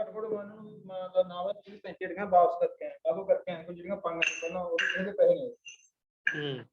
घट घट मतलब नावल की पैसे ਜਿਹੜੀਆਂ ਵਾਪਸ ਕਰਕੇ ਆਏ ਕਾਹਤੋਂ ਕਰਕੇ ਆਏ ਕੋਈ ਜਿਹੜੀਆਂ ਪਾਈਆਂ ਸੀ ਪਹਿਲਾਂ ਉਹ ਇਹਦੇ ਪੈਸੇ ਨੇ ਹੂੰ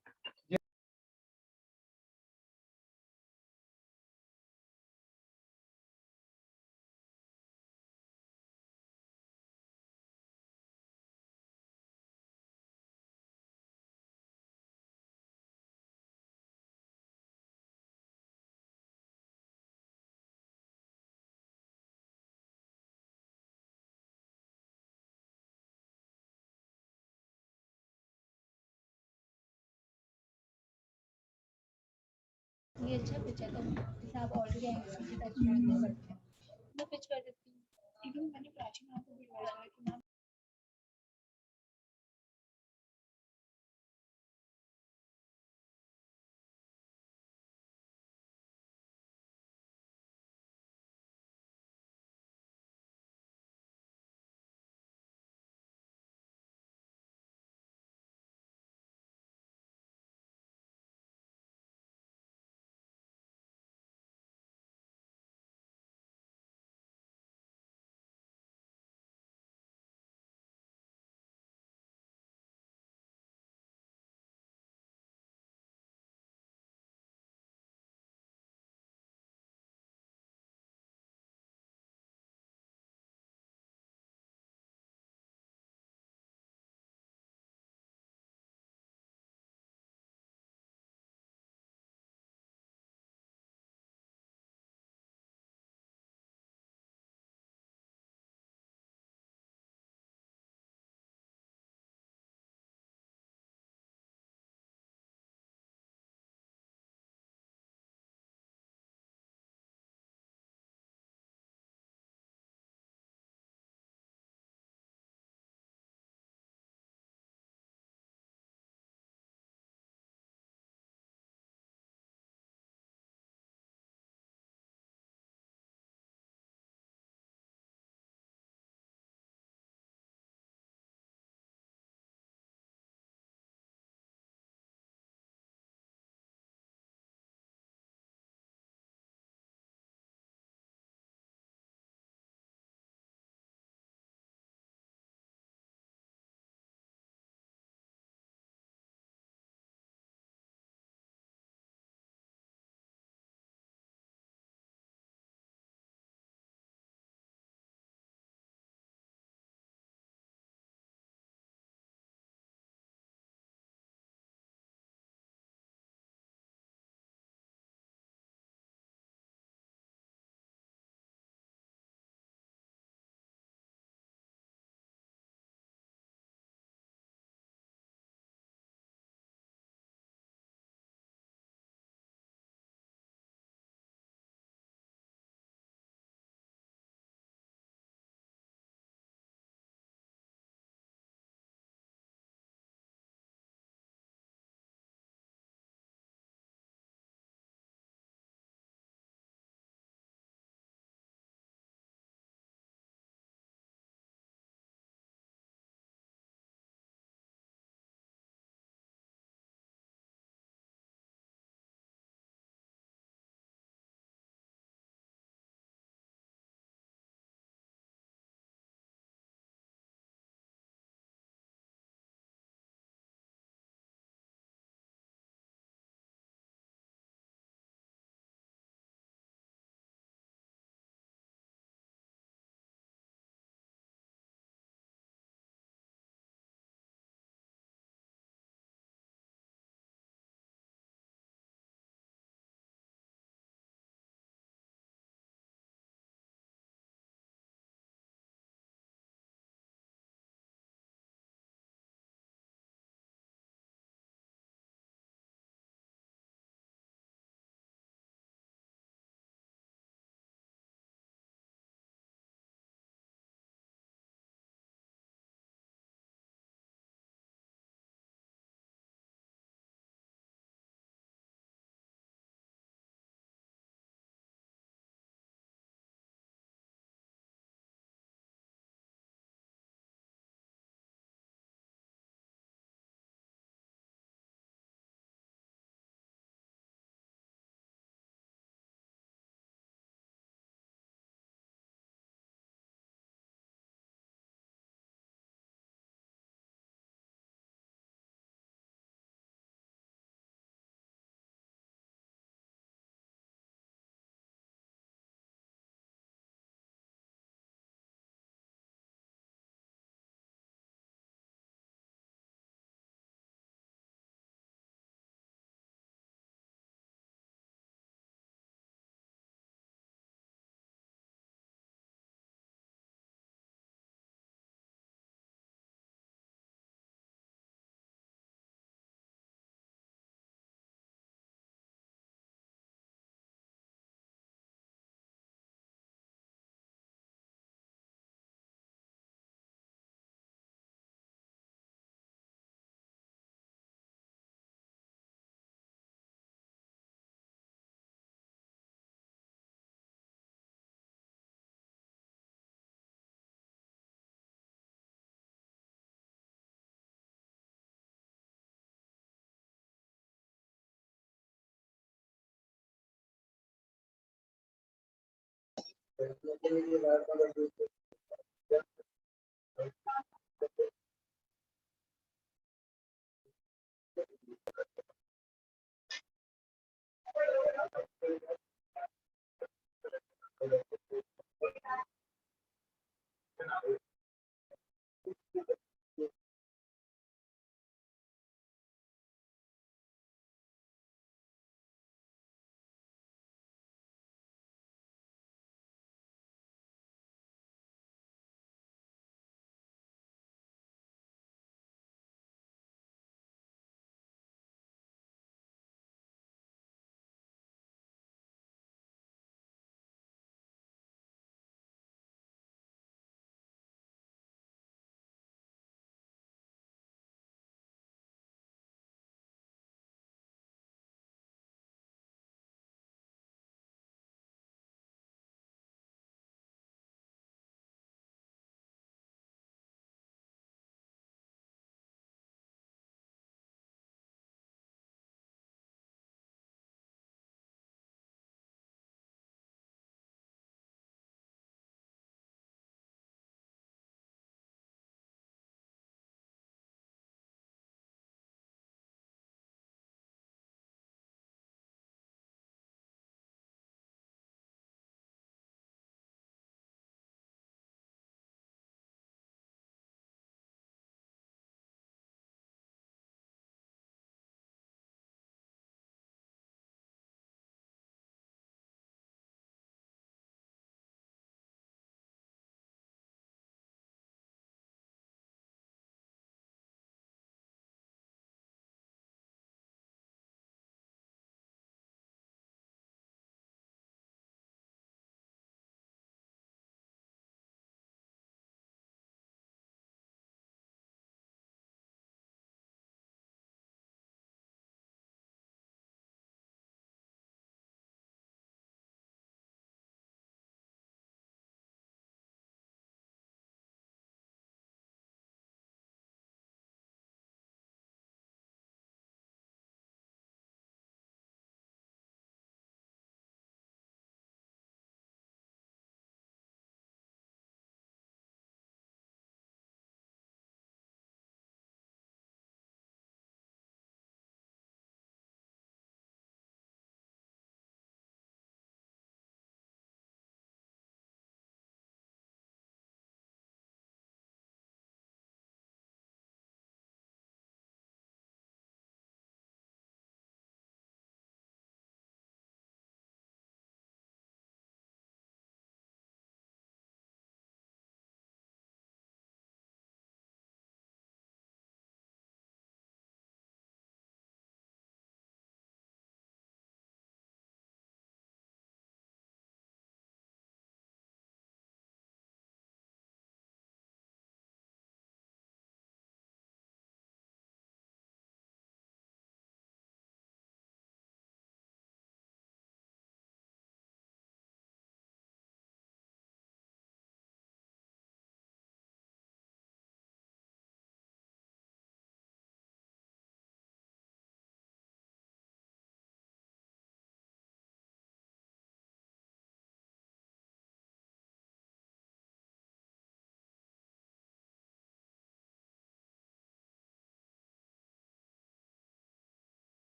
ये अच्छा पिच है तो जैसे आप ऑलरेडी एंग्जाइटी टच करते हैं मैं पिच कर देती हूँ इवन मैंने प्राची मैम को भी एडवाइस किया कि ma'am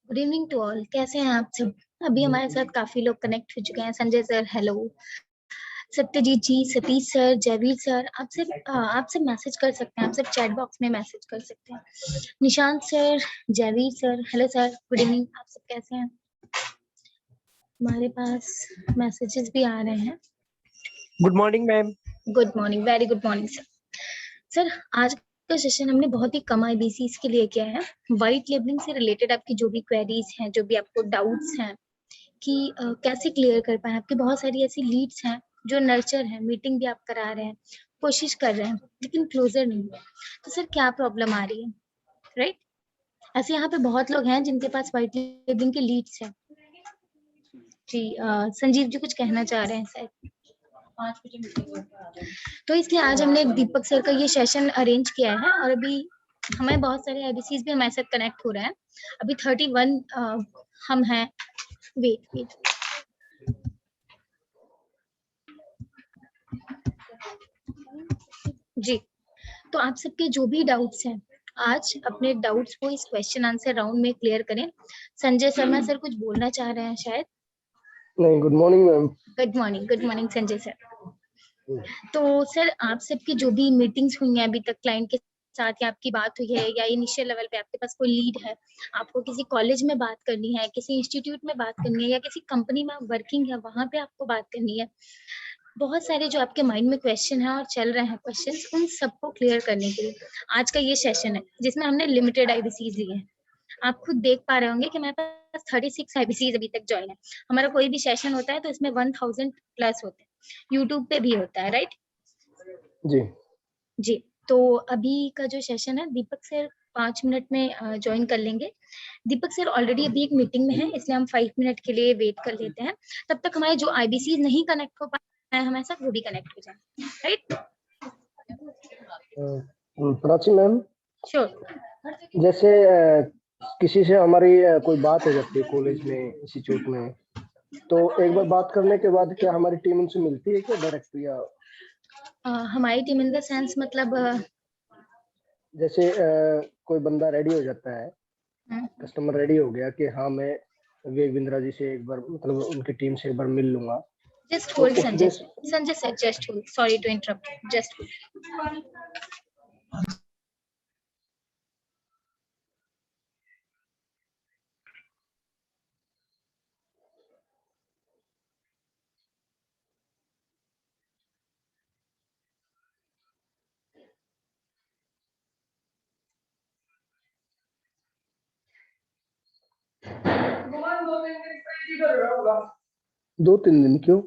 good evening to all, कैसे हैं आप सब। अभी हमारे साथ काफी लोग कनेक्ट हो चुके हैं। संजय सर हेलो, सत्यजीत जी, सतीश सर, जयवीर सर, आप सब मैसेज कर सकते हैं, आप सब चैट बॉक्स में मैसेज कर सकते हैं। Nishant sir, Jaiveer sir, hello sir, good evening, आप सब कैसे हैं। हमारे पास मैसेजेस भी आ रहे हैं। Good morning ma'am. Good morning, very good morning sir. Sir आज का सेशन हमने बहुत ही कम आईबीसीज के लिए किया है। वाइट लेबलिंग से रिलेटेड आपकी जो भी क्वेरीज हैं, जो भी आपको डाउट्स हैं कि कैसे क्लियर कर पाए, आपकी बहुत सारी ऐसी लीड्स हैं जो नर्चर है, मीटिंग भी आप करा रहे हैं, कोशिश कर रहे हैं, लेकिन क्लोजर नहीं है। तो सर क्या प्रॉब्लम आ रही है, राइट? ऐसे यहाँ पे बहुत लोग हैं जिनके पास वाइट लेबलिंग के लीड्स हैं। जी संजीव जी कुछ कहना चाह रहे हैं शायद। 5 बजे मीटिंग, तो इसलिए आज हमने दीपक सर का ये सेशन अरेंज किया है और अभी हमारे बहुत सारे आईबीसीज भी हमारे साथ कनेक्ट हो रहे हैं। अभी 31 हम हैं। वेट जी, तो आप सबके जो भी डाउट्स हैं आज अपने डाउट्स को इस क्वेश्चन आंसर राउंड में क्लियर करें। संजय शर्मा सर कुछ बोलना चाह रहे हैं शायद। नहीं, good morning ma'am. Good morning Sanjay sir. तो सर आप सबकी जो भी मीटिंग्स हुई हैं अभी तक, क्लाइंट के साथ या आपकी बात हुई है या इनिशियल लेवल पे आपके पास कोई लीड है, आपको किसी कॉलेज में बात करनी है, किसी इंस्टीट्यूट में बात करनी है या किसी कंपनी में वर्किंग है वहां पे आपको बात करनी है, बहुत सारे जो आपके माइंड में क्वेश्चन है और चल रहे हैं क्वेश्चंस, उन सबको क्लियर करने के लिए आज का ये सेशन है जिसमें हमने लिमिटेड आईबीसीज लिए हैं। आप खुद देख पा रहे होंगे कि हमारे पास 36 आईबीसीज अभी तक ज्वाइन है। हमारा कोई भी सेशन होता है तो इसमें 1000 प्लस होते हैं, यूट्यूब पे भी होता है, राइट? जी जी। तो अभी का जो सेशन है दीपक सर 5 मिनट में ज्वाइन कर लेंगे। दीपक सर ऑलरेडी अभी एक मीटिंग में है, इसलिए हम 5 मिनट के लिए वेट कर लेते हैं। तब तक हमारे जो आईबीसी नहीं कनेक्ट हो पाए हमारे साथ, वो भी कनेक्ट हो जाए, राइट? Prachi ma'am, sure. जैसे किसी से हमारी कोई बात हो जाती है कॉलेज में, इंस्टीट्यूट में, तो एक बार बात करने के बाद क्या हमारी टीम उनसे मिलती है क्या डायरेक्ट, या हमारी टीम इन द सेंस मतलब जैसे कोई बंदा रेडी हो जाता है, कस्टमर रेडी हो गया कि हाँ मैं विवेंद्रा जी से एक बार, मतलब उनकी टीम से एक बार मिल लूंगा। Just hold Sanjay sir, just hold, sorry to interrupt, just hold. दो तीन दिन क्यों?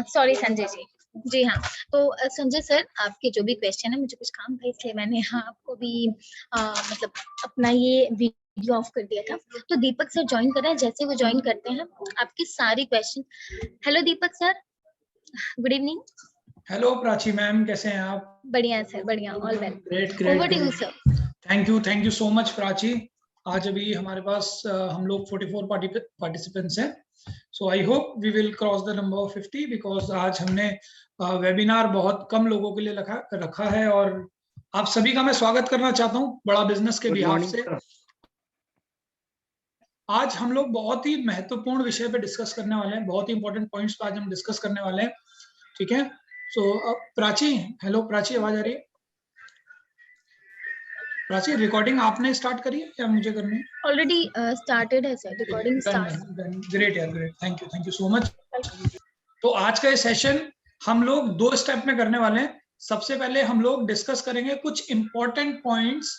सॉरी संजय जी। जी हाँ, तो संजय सर, आपके जो भी क्वेश्चन है, मुझे कुछ काम था इसलिए मैंने आपको भी मतलब अपना ये वीडियो ऑफ कर दिया था। तो दीपक सर ज्वाइन कर रहे हैं, जैसे वो ज्वाइन करते हैं आपके सारे question. Hello Deepak sir, good evening. Hello Prachi ma'am, कैसे हैं आप? बढ़िया सर, बढ़िया, all well. Great over to you sir. Thank you so much Prachi. आज अभी हमारे पास हम लोग 44 पार्टिसिपेंट्स हैं, so I hope we will cross the number of 50, because आज हमने वेबिनार बहुत कम लोगों के लिए रखा है, और आप सभी का मैं स्वागत करना चाहता हूँ बड़ा बिजनेस के बिहाफ से। आज हम लोग बहुत ही महत्वपूर्ण विषय पे डिस्कस करने वाले हैं, बहुत ही इंपॉर्टेंट पॉइंट्स पे आज हम डिस्कस करने वाले हैं, ठीक है? सो प्राची, हेलो प्राची, आवाज आ रही है? प्राची, रिकॉर्डिंग आपने स्टार्ट करी है या मुझे करनी है? ऑलरेडी स्टार्टेड है सर, रिकॉर्डिंग स्टार्ट। ग्रेट यार, great, thank you so much. तो आज का ये सेशन हम लोग 2 स्टेप में करने वाले हैं। सबसे पहले हम लोग डिस्कस करेंगे कुछ इंपॉर्टेंट पॉइंट्स,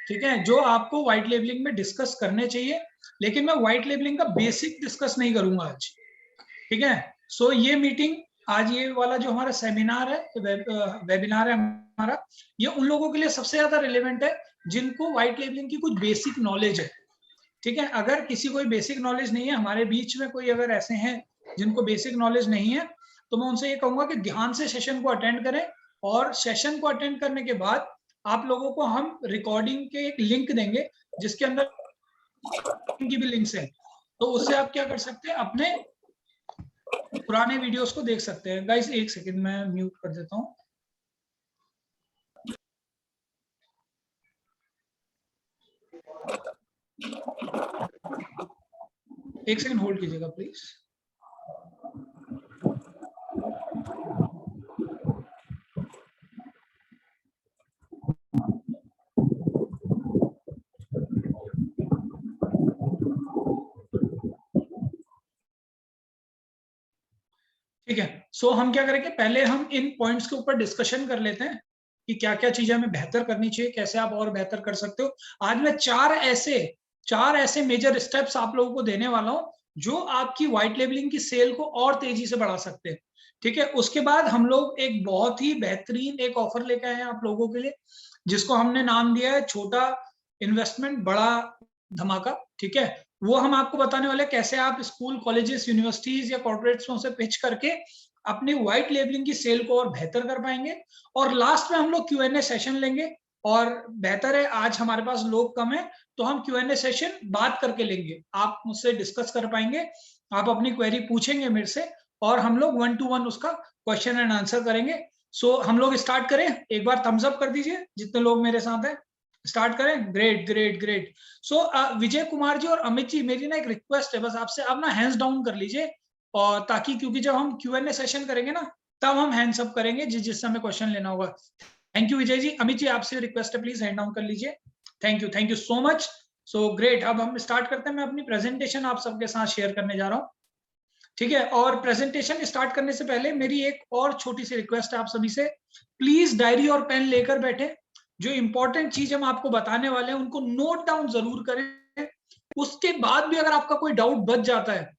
ठीक है, जो आपको व्हाइट लेबलिंग में डिस्कस करने चाहिए, लेकिन मैं व्हाइट लेबलिंग का बेसिक डिस्कस नहीं करूंगा आज, ठीक है? सो ये मीटिंग, आज ये वाला जो हमारा सेमिनार है, वेबिनार है हमारा, ये उन लोगों के लिए सबसे ज्यादा रिलेवेंट है जिनको व्हाइट लेबलिंग की कुछ बेसिक नॉलेज है, ठीक है? अगर किसी कोई बेसिक नॉलेज नहीं है, हमारे बीच में कोई अगर ऐसे हैं जिनको बेसिक नॉलेज नहीं है, तो मैं उनसे ये कहूंगा कि ध्यान से सेशन को अटेंड करें, और सेशन को अटेंड करने के बाद आप लोगों को हम रिकॉर्डिंग के एक लिंक देंगे, जिसके अंदर की भी लिंक्स है, तो उससे आप क्या कर सकते हैं, अपने पुराने वीडियोस को देख सकते हैं। गाइस एक सेकंड, मैं म्यूट कर देता हूँ। एक सेकंड होल्ड कीजिएगा प्लीज। ठीक है, सो हम क्या करेंगे, पहले हम इन पॉइंट्स के ऊपर डिस्कशन कर लेते हैं कि क्या क्या चीजें हमें बेहतर करनी चाहिए, कैसे आप और बेहतर कर सकते हो। आज मैं चार ऐसे मेजर स्टेप्स आप लोगों को देने वाला हूं जो आपकी व्हाइट लेबलिंग की सेल को और तेजी से बढ़ा सकते हैं, ठीक है? उसके बाद हम लोग एक बहुत ही बेहतरीन एक ऑफर लेके आए हैं आप लोगों के लिए, जिसको हमने नाम दिया है छोटा इन्वेस्टमेंट बड़ा धमाका, ठीक है? वो हम आपको बताने वाले कैसे आप स्कूल, कॉलेजेस, यूनिवर्सिटीज या कॉर्पोरेट्स में उसे पिच करके अपनी व्हाइट लेबलिंग की सेल को और बेहतर कर पाएंगे। और लास्ट में हम लोग Q&A सेशन लेंगे, और बेहतर है आज हमारे पास लोग कम है तो हम Q&A सेशन बात करके लेंगे, आप मुझसे डिस्कस कर पाएंगे, आप अपनी क्वेरी पूछेंगे मेरे से और हम लोग 1 to 1 उसका क्वेश्चन एंड आंसर करेंगे। सो हम लोग स्टार्ट करें, एक बार थम्स अप कर दीजिए जितने लोग मेरे साथ हैं, स्टार्ट करें। Great great great. So Vijay Kumar ji और अमित जी, मेरी ना एक रिक्वेस्ट है बस आपसे, आप ना हैंड्स डाउन कर लीजिए और ताकि, क्योंकि जब हम Q&A सेशन करेंगे ना तब हम हैंड्स अप करेंगे जिस समय क्वेश्चन लेना होगा। थैंक यू विजय जी। अमित जी आपसे रिक्वेस्ट है, प्लीज हैंड डाउन कर लीजिए। Thank you so much. So great, अब हम स्टार्ट करते हैं। मैं अपनी प्रेजेंटेशन आप सबके साथ शेयर करने जा रहा हूँ, ठीक है। और प्रेजेंटेशन स्टार्ट करने से पहले मेरी एक और छोटी सी रिक्वेस्ट है आप सभी से, प्लीज डायरी और पेन लेकर बैठे, जो इंपॉर्टेंट चीज हम आपको बताने वाले हैं उनको नोट डाउन जरूर करें। उसके बाद भी अगर आपका कोई डाउट बच जाता है,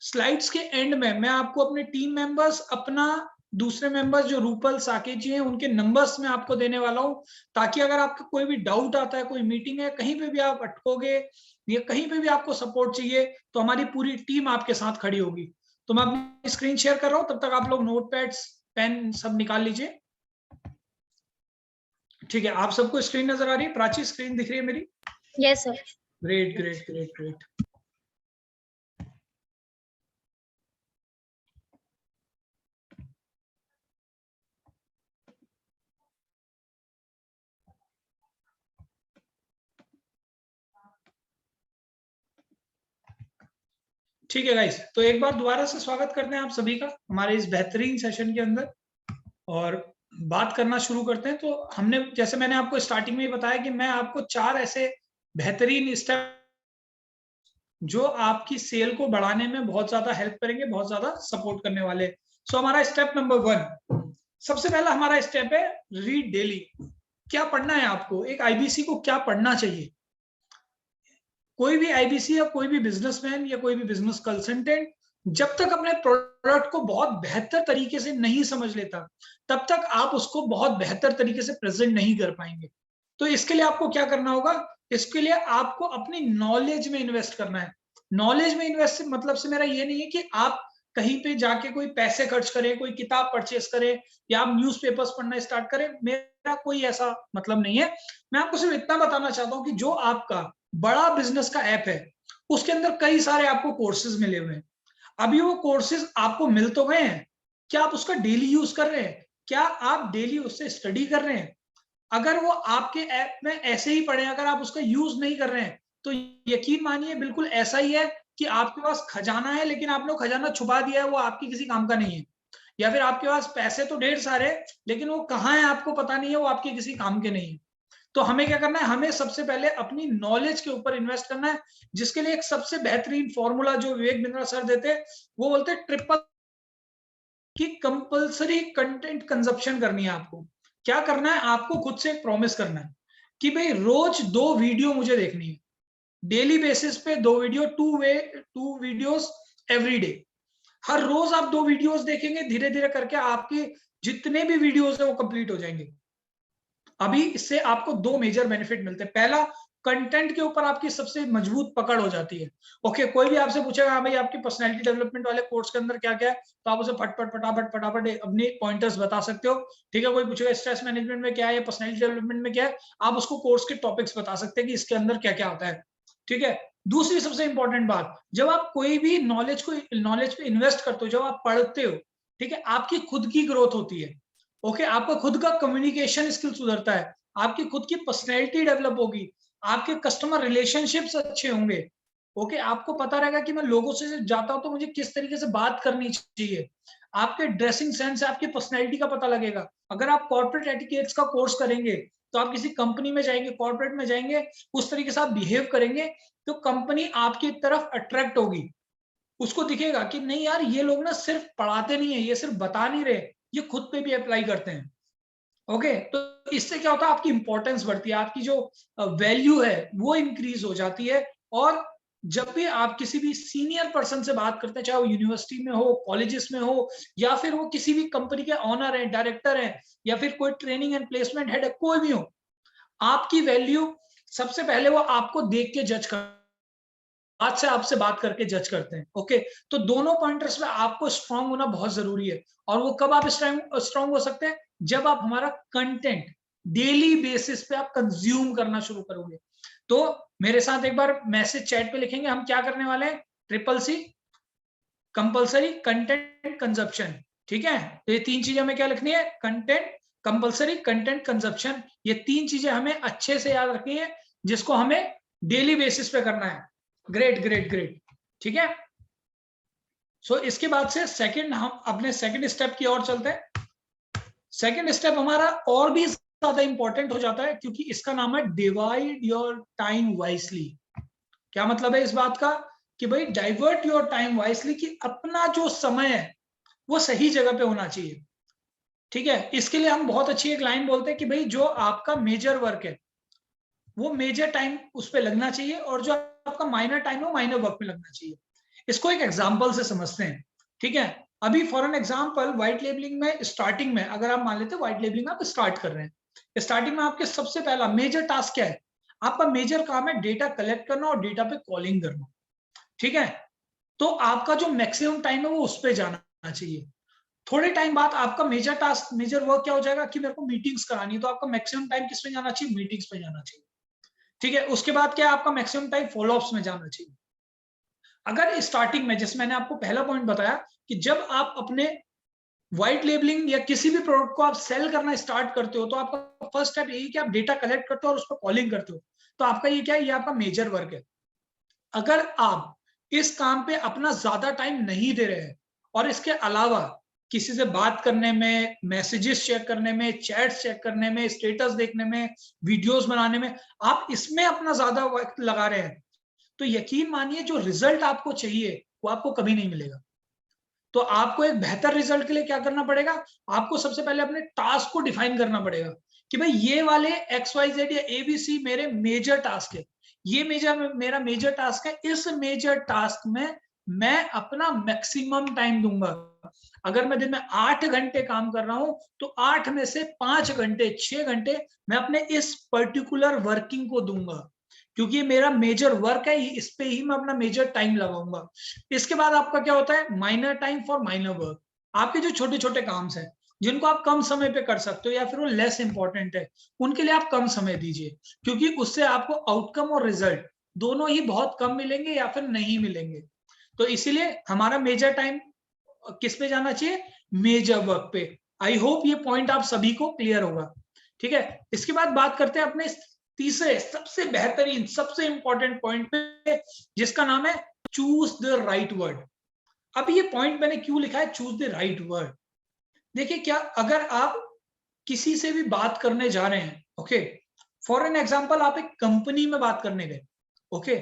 स्लाइड्स के एंड में मैं आपको अपने टीम मेंबर्स, अपना दूसरे मेंबर्स जो रूपल साकेत जी हैं उनके नंबर्स में आपको देने वाला हूं, ताकि अगर आपका कोई भी डाउट आता है, कोई मीटिंग है, कहीं पे भी आप अटकोगे या कहीं पे भी आपको सपोर्ट चाहिए तो हमारी पूरी टीम आपके साथ खड़ी होगी। तो मैं अपनी स्क्रीन शेयर कर रहा हूं, तब तक आप लोग नोटपैड्स पेन सब निकाल लीजिए, ठीक है। आप सबको स्क्रीन नजर आ रही है? प्राची स्क्रीन दिख रही है मेरी? Yes sir. Great great great great. ठीक है गाइस, तो एक बार दोबारा से स्वागत करते हैं आप सभी का हमारे इस बेहतरीन सेशन के अंदर और बात करना शुरू करते हैं। तो हमने, जैसे मैंने आपको स्टार्टिंग में ही बताया कि मैं आपको 4 ऐसे बेहतरीन स्टेप जो आपकी सेल को बढ़ाने में बहुत ज्यादा हेल्प करेंगे, बहुत ज्यादा सपोर्ट करने वाले। सो हमारा स्टेप नंबर 1, सबसे पहला हमारा स्टेप है रीड डेली। क्या पढ़ना है आपको? एक आईबीसी को क्या पढ़ना चाहिए? कोई भी आईबीसी या कोई भी बिजनेसमैन या कोई भी बिजनेस कंसल्टेंट जब तक अपने प्रोडक्ट को बहुत बेहतर तरीके से नहीं समझ लेता, तब तक आप उसको बहुत बेहतर तरीके से प्रेजेंट नहीं कर पाएंगे। तो इसके लिए आपको क्या करना होगा? इसके लिए आपको अपनी नॉलेज में इन्वेस्ट करना है। नॉलेज में इन्वेस्ट मतलब से मेरा ये नहीं है कि आप कहीं पे जाके कोई पैसे खर्च करें, कोई किताब परचेस करें या आप न्यूज़पेपर्स पढ़ना स्टार्ट करें, मेरा कोई ऐसा मतलब नहीं है। मैं आपको सिर्फ इतना बताना चाहता हूं कि जो आपका बड़ा बिजनेस का ऐप है उसके अंदर कई सारे आपको कोर्सेज मिले हुए हैं। अभी वो कोर्सेज आपको मिल तो गए हैं, क्या आप उसका डेली यूज कर रहे हैं? क्या आप डेली उससे स्टडी कर रहे हैं? अगर वो आपके ऐप में ऐसे ही पड़े, अगर आप उसका यूज नहीं कर रहे हैं, तो यकीन मानिए बिल्कुल ऐसा ही है कि आपके पास खजाना है लेकिन आपने खजाना छुपा दिया है, वो आपकी किसी काम का नहीं है। या फिर आपके पास पैसे तो ढेर सारे लेकिन वो कहाँ है आपको पता नहीं है, वो आपके किसी काम के नहीं है। तो हमें क्या करना है? हमें सबसे पहले अपनी नॉलेज के ऊपर इन्वेस्ट करना है, जिसके लिए एक सबसे बेहतरीन फॉर्मूला जो विवेक बिंद्रा सर देते हैं, वो बोलते हैं ट्रिपल की कंपल्सरी कंटेंट कंजप्शन करनी है। आपको क्या करना है? आपको खुद से एक प्रॉमिस करना है कि भाई रोज 2 वीडियो मुझे देखनी है, डेली बेसिस पे 2 वीडियो, 2 वीडियोस एवरी डे। हर रोज आप 2 वीडियोस देखेंगे, धीरे धीरे करके आपके जितने भी वीडियोस है वो कंप्लीट हो जाएंगे। अभी इससे आपको 2 मेजर बेनिफिट मिलते हैं। पहला, कंटेंट के ऊपर आपकी सबसे मजबूत पकड़ हो जाती है। ओके, कोई भी आपसे पूछेगा हाँ भाई आपकी पर्सनैलिटी डेवलपमेंट वाले कोर्स के अंदर क्या क्या है, तो आप उसे फटाफट अपने पॉइंटर्स बता सकते हो, ठीक है। कोई पूछेगा स्ट्रेस मैनेजमेंट में क्या है या पर्सनैलिटी डेवलपमेंट में क्या है, आप उसको कोर्स के टॉपिक्स बता सकते हैं कि इसके अंदर क्या क्या होता है, ठीक है। दूसरी सबसे इंपॉर्टेंट बात, जब आप कोई भी नॉलेज पे इन्वेस्ट करते हो, जब आप पढ़ते हो, ठीक है, आपकी खुद की ग्रोथ होती है। ओके, आपका खुद का कम्युनिकेशन स्किल सुधरता है, आपकी खुद की पर्सनैलिटी डेवलप होगी, आपके कस्टमर रिलेशनशिप्स अच्छे होंगे। ओके, आपको पता रहेगा कि मैं लोगों से जाता हूं तो मुझे किस तरीके से बात करनी चाहिए, आपके ड्रेसिंग सेंस, आपकी पर्सनैलिटी का पता लगेगा। अगर आप कॉर्पोरेट एटिकेट्स का कोर्स करेंगे तो आप किसी कंपनी में जाएंगे, कॉर्पोरेट में जाएंगे, उस तरीके से आप बिहेव करेंगे तो कंपनी आपकी तरफ अट्रैक्ट होगी। उसको दिखेगा कि नहीं यार, ये लोग ना सिर्फ पढ़ाते नहीं है, ये सिर्फ बता नहीं रहे, ये खुद पे भी अप्लाई करते हैं। ओके, तो इससे क्या होता है? आपकी इंपॉर्टेंस बढ़ती है, आपकी जो वैल्यू है वो इंक्रीज हो जाती है। और जब भी आप किसी भी सीनियर पर्सन से बात करते हैं, चाहे वो यूनिवर्सिटी में हो, कॉलेजेस में हो, या फिर वो किसी भी कंपनी के ऑनर हैं, डायरेक्टर हैं, या फिर कोई ट्रेनिंग एंड प्लेसमेंट हेड है, कोई भी हो, आपकी वैल्यू सबसे पहले वो आपको देख के जज कर, आज से आपसे बात करके जज करते हैं। ओके, तो दोनों पॉइंटर्स में आपको स्ट्रांग होना बहुत जरूरी है। और वो कब आप स्ट्रांग हो सकते हैं? जब आप हमारा कंटेंट डेली बेसिस पे आप कंज्यूम करना शुरू करोगे। तो मेरे साथ एक बार मैसेज चैट पे लिखेंगे, हम क्या करने वाले हैं, CCC, कंपल्सरी, कंटेंट, कंजप्शन। ठीक है, तो ये तीन चीजें हमें क्या लिखनी है, कंटेंट, कंपल्सरी, कंटेंट, कंजप्शन। ये तीन चीजें हमें अच्छे से याद रखनी है, जिसको हमें डेली बेसिस पे करना है। ग्रेट ग्रेट ग्रेट, ठीक है। सो इसके बाद से सेकंड, हम अपने सेकंड स्टेप की ओर चलते हैं। सेकंड स्टेप हमारा और भी ज्यादा इंपॉर्टेंट हो जाता है, क्योंकि इसका नाम है डिवाइड योर टाइम वाइसली। क्या मतलब है इस बात का, कि भाई डाइवर्ट योर टाइम वाइसली, कि अपना जो समय है वो सही जगह पे होना चाहिए। ठीक है, इसके लिए हम बहुत अच्छी एक लाइन बोलते हैं कि भाई जो आपका मेजर वर्क है वो मेजर टाइम उस पर लगना चाहिए, और जो आपका माइनर टाइम है वो माइनर वर्क में लगना चाहिए। इसको एक एग्जाम्पल से समझते हैं। ठीक है, अभी for an example white labelling में स्टार्टिंग में अगर आप मान लेते हैं व्हाइट लेबलिंग आप स्टार्ट कर रहे हैं, स्टार्टिंग में आपके सबसे पहला मेजर टास्क क्या है, आपका मेजर काम है डेटा कलेक्ट करना और डेटा पे कॉलिंग करना। ठीक है, तो आपका जो मैक्सिमम टाइम है वो उस पर जाना चाहिए। थोड़े टाइम बाद आपका मेजर टास्क, मेजर वर्क क्या हो जाएगा कि मेरे को मीटिंग्स करानी है, तो आपका मैक्सिमम टाइम किस पे जाना चाहिए, मीटिंग्स पे जाना चाहिए। ठीक है, उसके बाद क्या आपका मैक्सिमम टाइम फॉलोअप्स में जाना चाहिए। अगर स्टार्टिंग में, जैसे मैंने आपको पहला पॉइंट बताया कि जब आप अपने व्हाइट लेबलिंग या किसी भी प्रोडक्ट को आप सेल करना स्टार्ट करते हो, तो आपका फर्स्ट स्टेप यही कि आप डेटा कलेक्ट करते हो और उस पर कॉलिंग करते हो। तो आपका ये क्या है, ये आपका मेजर वर्क है। अगर आप इस काम पे अपना ज्यादा टाइम नहीं दे रहे हैं और इसके अलावा किसी से बात करने में, मैसेजेस चेक करने में, चैट्स चेक करने में, स्टेटस देखने में, वीडियोस बनाने में, आप इसमें अपना ज्यादा वक्त लगा रहे हैं, तो यकीन मानिए जो रिजल्ट आपको चाहिए वो आपको कभी नहीं मिलेगा। तो आपको एक बेहतर रिजल्ट के लिए क्या करना पड़ेगा, आपको सबसे पहले अपने टास्क को डिफाइन करना पड़ेगा कि भाई ये वाले XYZ या ABC मेरे मेजर टास्क है, ये मेरा मेजर टास्क है, इस मेजर टास्क में मैं अपना मैक्सिमम टाइम दूंगा। अगर मैं दिन में 8 घंटे काम कर रहा हूं, तो 8 में से 5 घंटे, 6 घंटे मैं अपने इस पर्टिकुलर वर्किंग को दूंगा, क्योंकि ये मेरा मेजर वर्क है, इस पे ही मैं अपना मेजर टाइम लगाऊंगा। इसके बाद आपका क्या होता है, minor time for minor work. आपके जो छोटे छोटे काम हैं जिनको आप कम समय पे कर सकते हो या फिर वो लेस इंपॉर्टेंट है, उनके लिए आप कम समय दीजिए, क्योंकि उससे आपको आउटकम और रिजल्ट दोनों ही बहुत कम मिलेंगे या फिर नहीं मिलेंगे। तो इसीलिए हमारा मेजर टाइम किस पे जाना चाहिए, मेजर वर्क पे। आई होप ये पॉइंट आप सभी को क्लियर होगा। ठीक है, इसके बाद बात करते हैं अपने तीसरे सबसे बेहतरीन, सबसे इंपॉर्टेंट पॉइंट पे, जिसका नाम है चूज द राइट वर्ड। अब ये पॉइंट मैंने क्यों लिखा है, चूज द राइट वर्ड। देखिए, क्या अगर आप किसी से भी बात करने जा रहे हैं, ओके, फॉर एन एग्जांपल आप एक कंपनी में बात करने गए, ओके,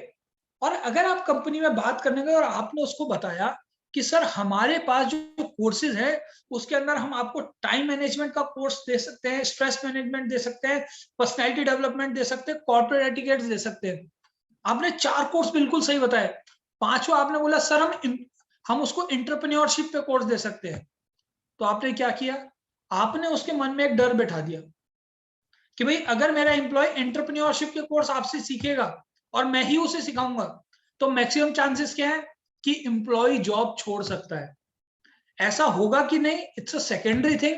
और अगर आप कंपनी में बात करने गए और आपने उसको बताया कि सर हमारे पास जो कोर्सेज है उसके अंदर हम आपको टाइम मैनेजमेंट का कोर्स दे सकते हैं, स्ट्रेस मैनेजमेंट दे सकते हैं, पर्सनैलिटी डेवलपमेंट दे सकते हैं, कॉर्पोरेट एटिकेट्स दे सकते हैं। आपने 4 कोर्स बिल्कुल सही बताए, 5वां आपने बोला सर हम उसको एंटरप्रेन्योरशिप पे कोर्स दे सकते हैं। तो आपने क्या किया, आपने उसके मन में एक डर बैठा दिया कि भाई अगर मेरा एम्प्लॉय एंटरप्रेन्योरशिप के कोर्स आपसे सीखेगा और मैं ही उसे सिखाऊंगा, तो मैक्सिमम चांसेस क्या है कि एम्प्लॉय जॉब छोड़ सकता है। ऐसा होगा कि नहीं, इट्स अ सेकेंडरी थिंग,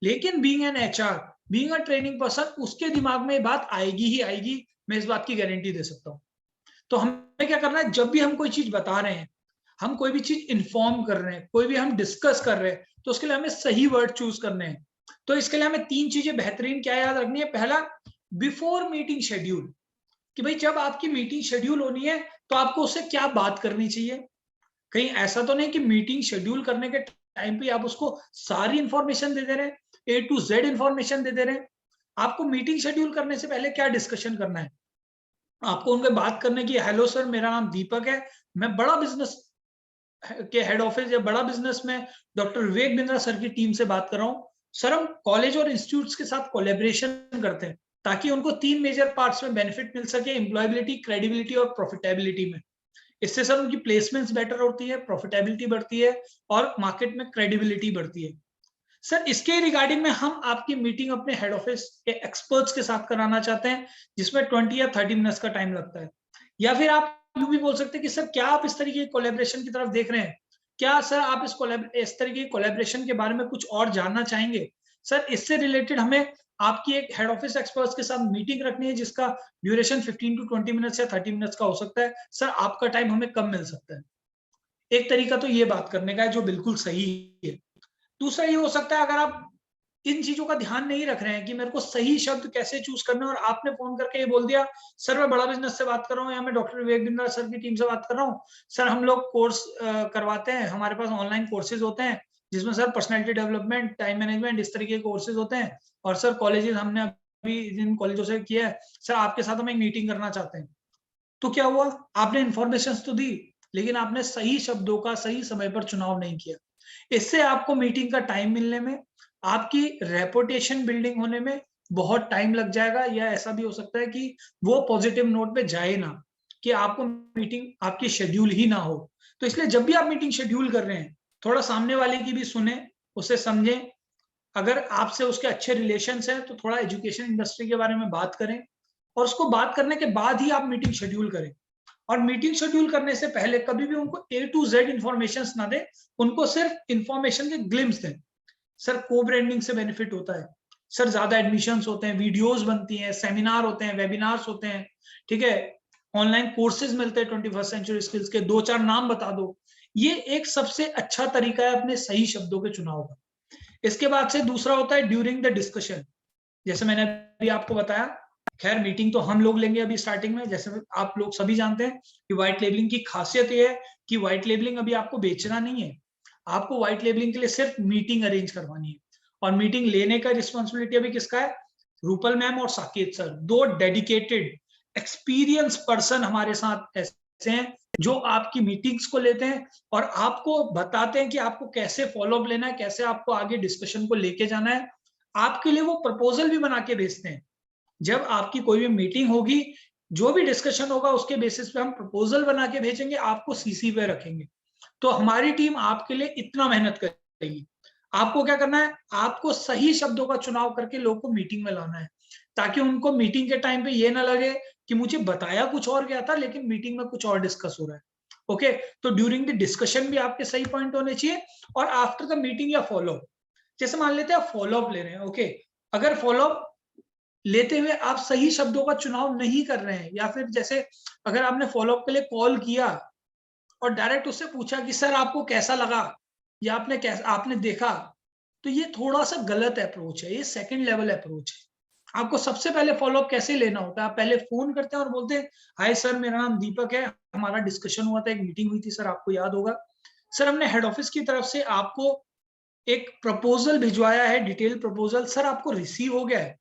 लेकिन being an HR, being a training person, उसके दिमाग में ये बात आएगी ही आएगी, मैं इस बात की गारंटी दे सकता हूं। तो हमें क्या करना है, जब भी हम कोई चीज बता रहे हैं, हम कोई भी चीज इन्फॉर्म कर रहे हैं, कोई भी हम डिस्कस कर रहे हैं, तो उसके लिए हमें सही वर्ड चूज करने हैं। तो इसके लिए हमें 3 चीजें बेहतरीन क्या याद रखनी है। पहला, बिफोर मीटिंग शेड्यूल, कि भाई जब आपकी मीटिंग शेड्यूल होनी है तो आपको उससे क्या बात करनी चाहिए। कहीं ऐसा तो नहीं कि मीटिंग शेड्यूल करने के टाइम पे आप उसको सारी इंफॉर्मेशन दे दे रहे हैं, A to Z इंफॉर्मेशन दे दे रहे हैं। आपको मीटिंग शेड्यूल करने से पहले क्या डिस्कशन करना है, आपको उनके बात करने की, हेलो सर मेरा नाम दीपक है, मैं बड़ा बिजनेस के हेड ऑफिस या बड़ा बिजनेस में डॉक्टर विवेक बिंद्रा सर की टीम से बात कर रहा हूँ। सर हम कॉलेज और इंस्टीट्यूट्स के साथ कोलैबोरेशन करते हैं ताकि उनको 3 मेजर पार्ट्स में बेनिफिट मिल सके, एम्प्लॉयबिलिटी, क्रेडिबिलिटी और प्रॉफिटेबिलिटी में। इससे सर उनकी प्लेसमेंट्स बेटर होती है, प्रॉफिटेबिलिटी बढ़ती है और मार्केट में क्रेडिबिलिटी बढ़ती है। सर इसके रिगार्डिंग में हम आपकी मीटिंग अपने हेड ऑफिस के एक्सपर्ट्स के साथ कराना चाहते हैं, जिसमें 20 या 30 मिनट्स का टाइम लगता है। या फिर आप यूं भी बोल सकते हैं कि सर क्या आप इस तरीके की कोलैबोरेशन की तरफ देख रहे हैं, क्या सर आप इस तरीके की कोलैबोरेशन के बारे में कुछ और जानना चाहेंगे। सर इससे रिलेटेड हमें आपकी एक हेड ऑफिस एक्सपर्ट्स के साथ मीटिंग रखनी है जिसका ड्यूरेशन 15 to 20 मिनट्स या 30 मिनट्स का हो सकता है। सर आपका टाइम हमें कम मिल सकता है। एक तरीका तो ये बात करने का है जो बिल्कुल सही है। दूसरा ये हो सकता है अगर आप इन चीजों का ध्यान नहीं रख रहे हैं कि मेरे को सही शब्द कैसे चूज करना है, और आपने फोन करके ये बोल दिया सर मैं बड़ा बिजनेस से बात कर रहा हूँ या मैं डॉक्टर विवेक बिंद्रा सर की टीम से बात कर रहा हूँ, सर हम लोग कोर्स करवाते हैं, हमारे पास ऑनलाइन कोर्सेज होते हैं जिसमें sir personality development, time management, इस तरीके के कोर्सेज होते हैं, और सर कॉलेजेस हमने अभी जिन कॉलेजों से किया है, सर आपके साथ हम एक मीटिंग करना चाहते हैं। तो क्या हुआ, आपने इन्फॉर्मेशन तो दी लेकिन आपने सही शब्दों का सही समय पर चुनाव नहीं किया। इससे आपको मीटिंग का टाइम मिलने में, आपकी रेपुटेशन बिल्डिंग होने में बहुत टाइम लग जाएगा, या ऐसा भी हो सकता है कि वो पॉजिटिव नोट पे जाए ना, कि आपको मीटिंग आपकी शेड्यूल ही ना हो। तो इसलिए जब भी आप मीटिंग शेड्यूल कर रहे हैं, थोड़ा सामने वाले की भी सुने, उसे समझें। अगर आपसे उसके अच्छे रिलेशंस हैं तो थोड़ा एजुकेशन इंडस्ट्री के बारे में बात करें, और उसको बात करने के बाद ही आप मीटिंग शेड्यूल करें। और मीटिंग शेड्यूल करने से पहले कभी भी उनको A to Z इंफॉर्मेशन ना दें, उनको सिर्फ इंफॉर्मेशन के ग्लिम्स दें। सर को ब्रांडिंग से बेनिफिट होता है, सर ज्यादा एडमिशंस होते हैं, वीडियोस बनती हैं, सेमिनार होते हैं, वेबिनार्स होते हैं, ठीक है, ऑनलाइन कोर्सेज मिलते हैं 21st सेंचुरी स्किल्स के, 2-4 नाम बता दो। ये एक सबसे अच्छा तरीका है अपने सही शब्दों के चुनाव का। इसके बाद से दूसरा होता है ड्यूरिंग द डिस्कशन। जैसे मैंने अभी आपको बताया, खैर मीटिंग तो हम लोग लेंगे अभी स्टार्टिंग में, जैसे आप लोग सभी जानते हैं कि व्हाइट लेबलिंग की खासियत ये है कि व्हाइट लेबलिंग अभी आपको बेचना नहीं है, आपको व्हाइट लेबलिंग के लिए सिर्फ मीटिंग अरेंज करवानी है। और मीटिंग लेने का रिस्पॉन्सिबिलिटी अभी किसका है, रूपल मैम और साकेत सर, दो डेडिकेटेड एक्सपीरियंस पर्सन हमारे साथ ऐसे हैं जो आपकी मीटिंग्स को लेते हैं और आपको बताते हैं कि आपको कैसे फॉलोअप लेना है, कैसे आपको आगे डिस्कशन को लेके जाना है। आपके लिए वो प्रपोजल भी बना के भेजते हैं। जब आपकी कोई भी मीटिंग होगी, जो भी डिस्कशन होगा उसके बेसिस पे हम प्रपोजल बना के भेजेंगे, आपको सीसी पे रखेंगे। तो हमारी टीम आपके लिए इतना मेहनत करेगी। आपको क्या करना है, आपको सही शब्दों का चुनाव करके लोगों को मीटिंग में लाना है, ताकि उनको मीटिंग के टाइम पे ये ना लगे कि मुझे बताया कुछ और गया था लेकिन मीटिंग में कुछ और डिस्कस हो रहा है। ओके, तो ड्यूरिंग द डिस्कशन भी आपके सही पॉइंट होने चाहिए, और आफ्टर द मीटिंग या फॉलोअप, जैसे मान लेते हैं फॉलोअप ले रहे हैं, ओके, अगर फॉलोअप लेते हुए आप सही शब्दों का चुनाव नहीं कर रहे हैं, या फिर जैसे अगर आपने फॉलोअप के लिए कॉल किया और डायरेक्ट उससे पूछा कि सर आपको कैसा लगा, या आपने देखा, तो ये थोड़ा सा गलत अप्रोच है, ये सेकंड लेवल अप्रोच है। आपको सबसे पहले फॉलोअप कैसे लेना होता है, आप पहले फोन करते हैं और बोलते हैं हाय सर मेरा नाम दीपक है, हमारा डिस्कशन हुआ था, एक मीटिंग हुई थी सर, आपको याद होगा, सर हमने हेड ऑफिस की तरफ से आपको एक प्रपोजल भिजवाया है, डिटेल प्रपोजल, सर आपको रिसीव हो गया है?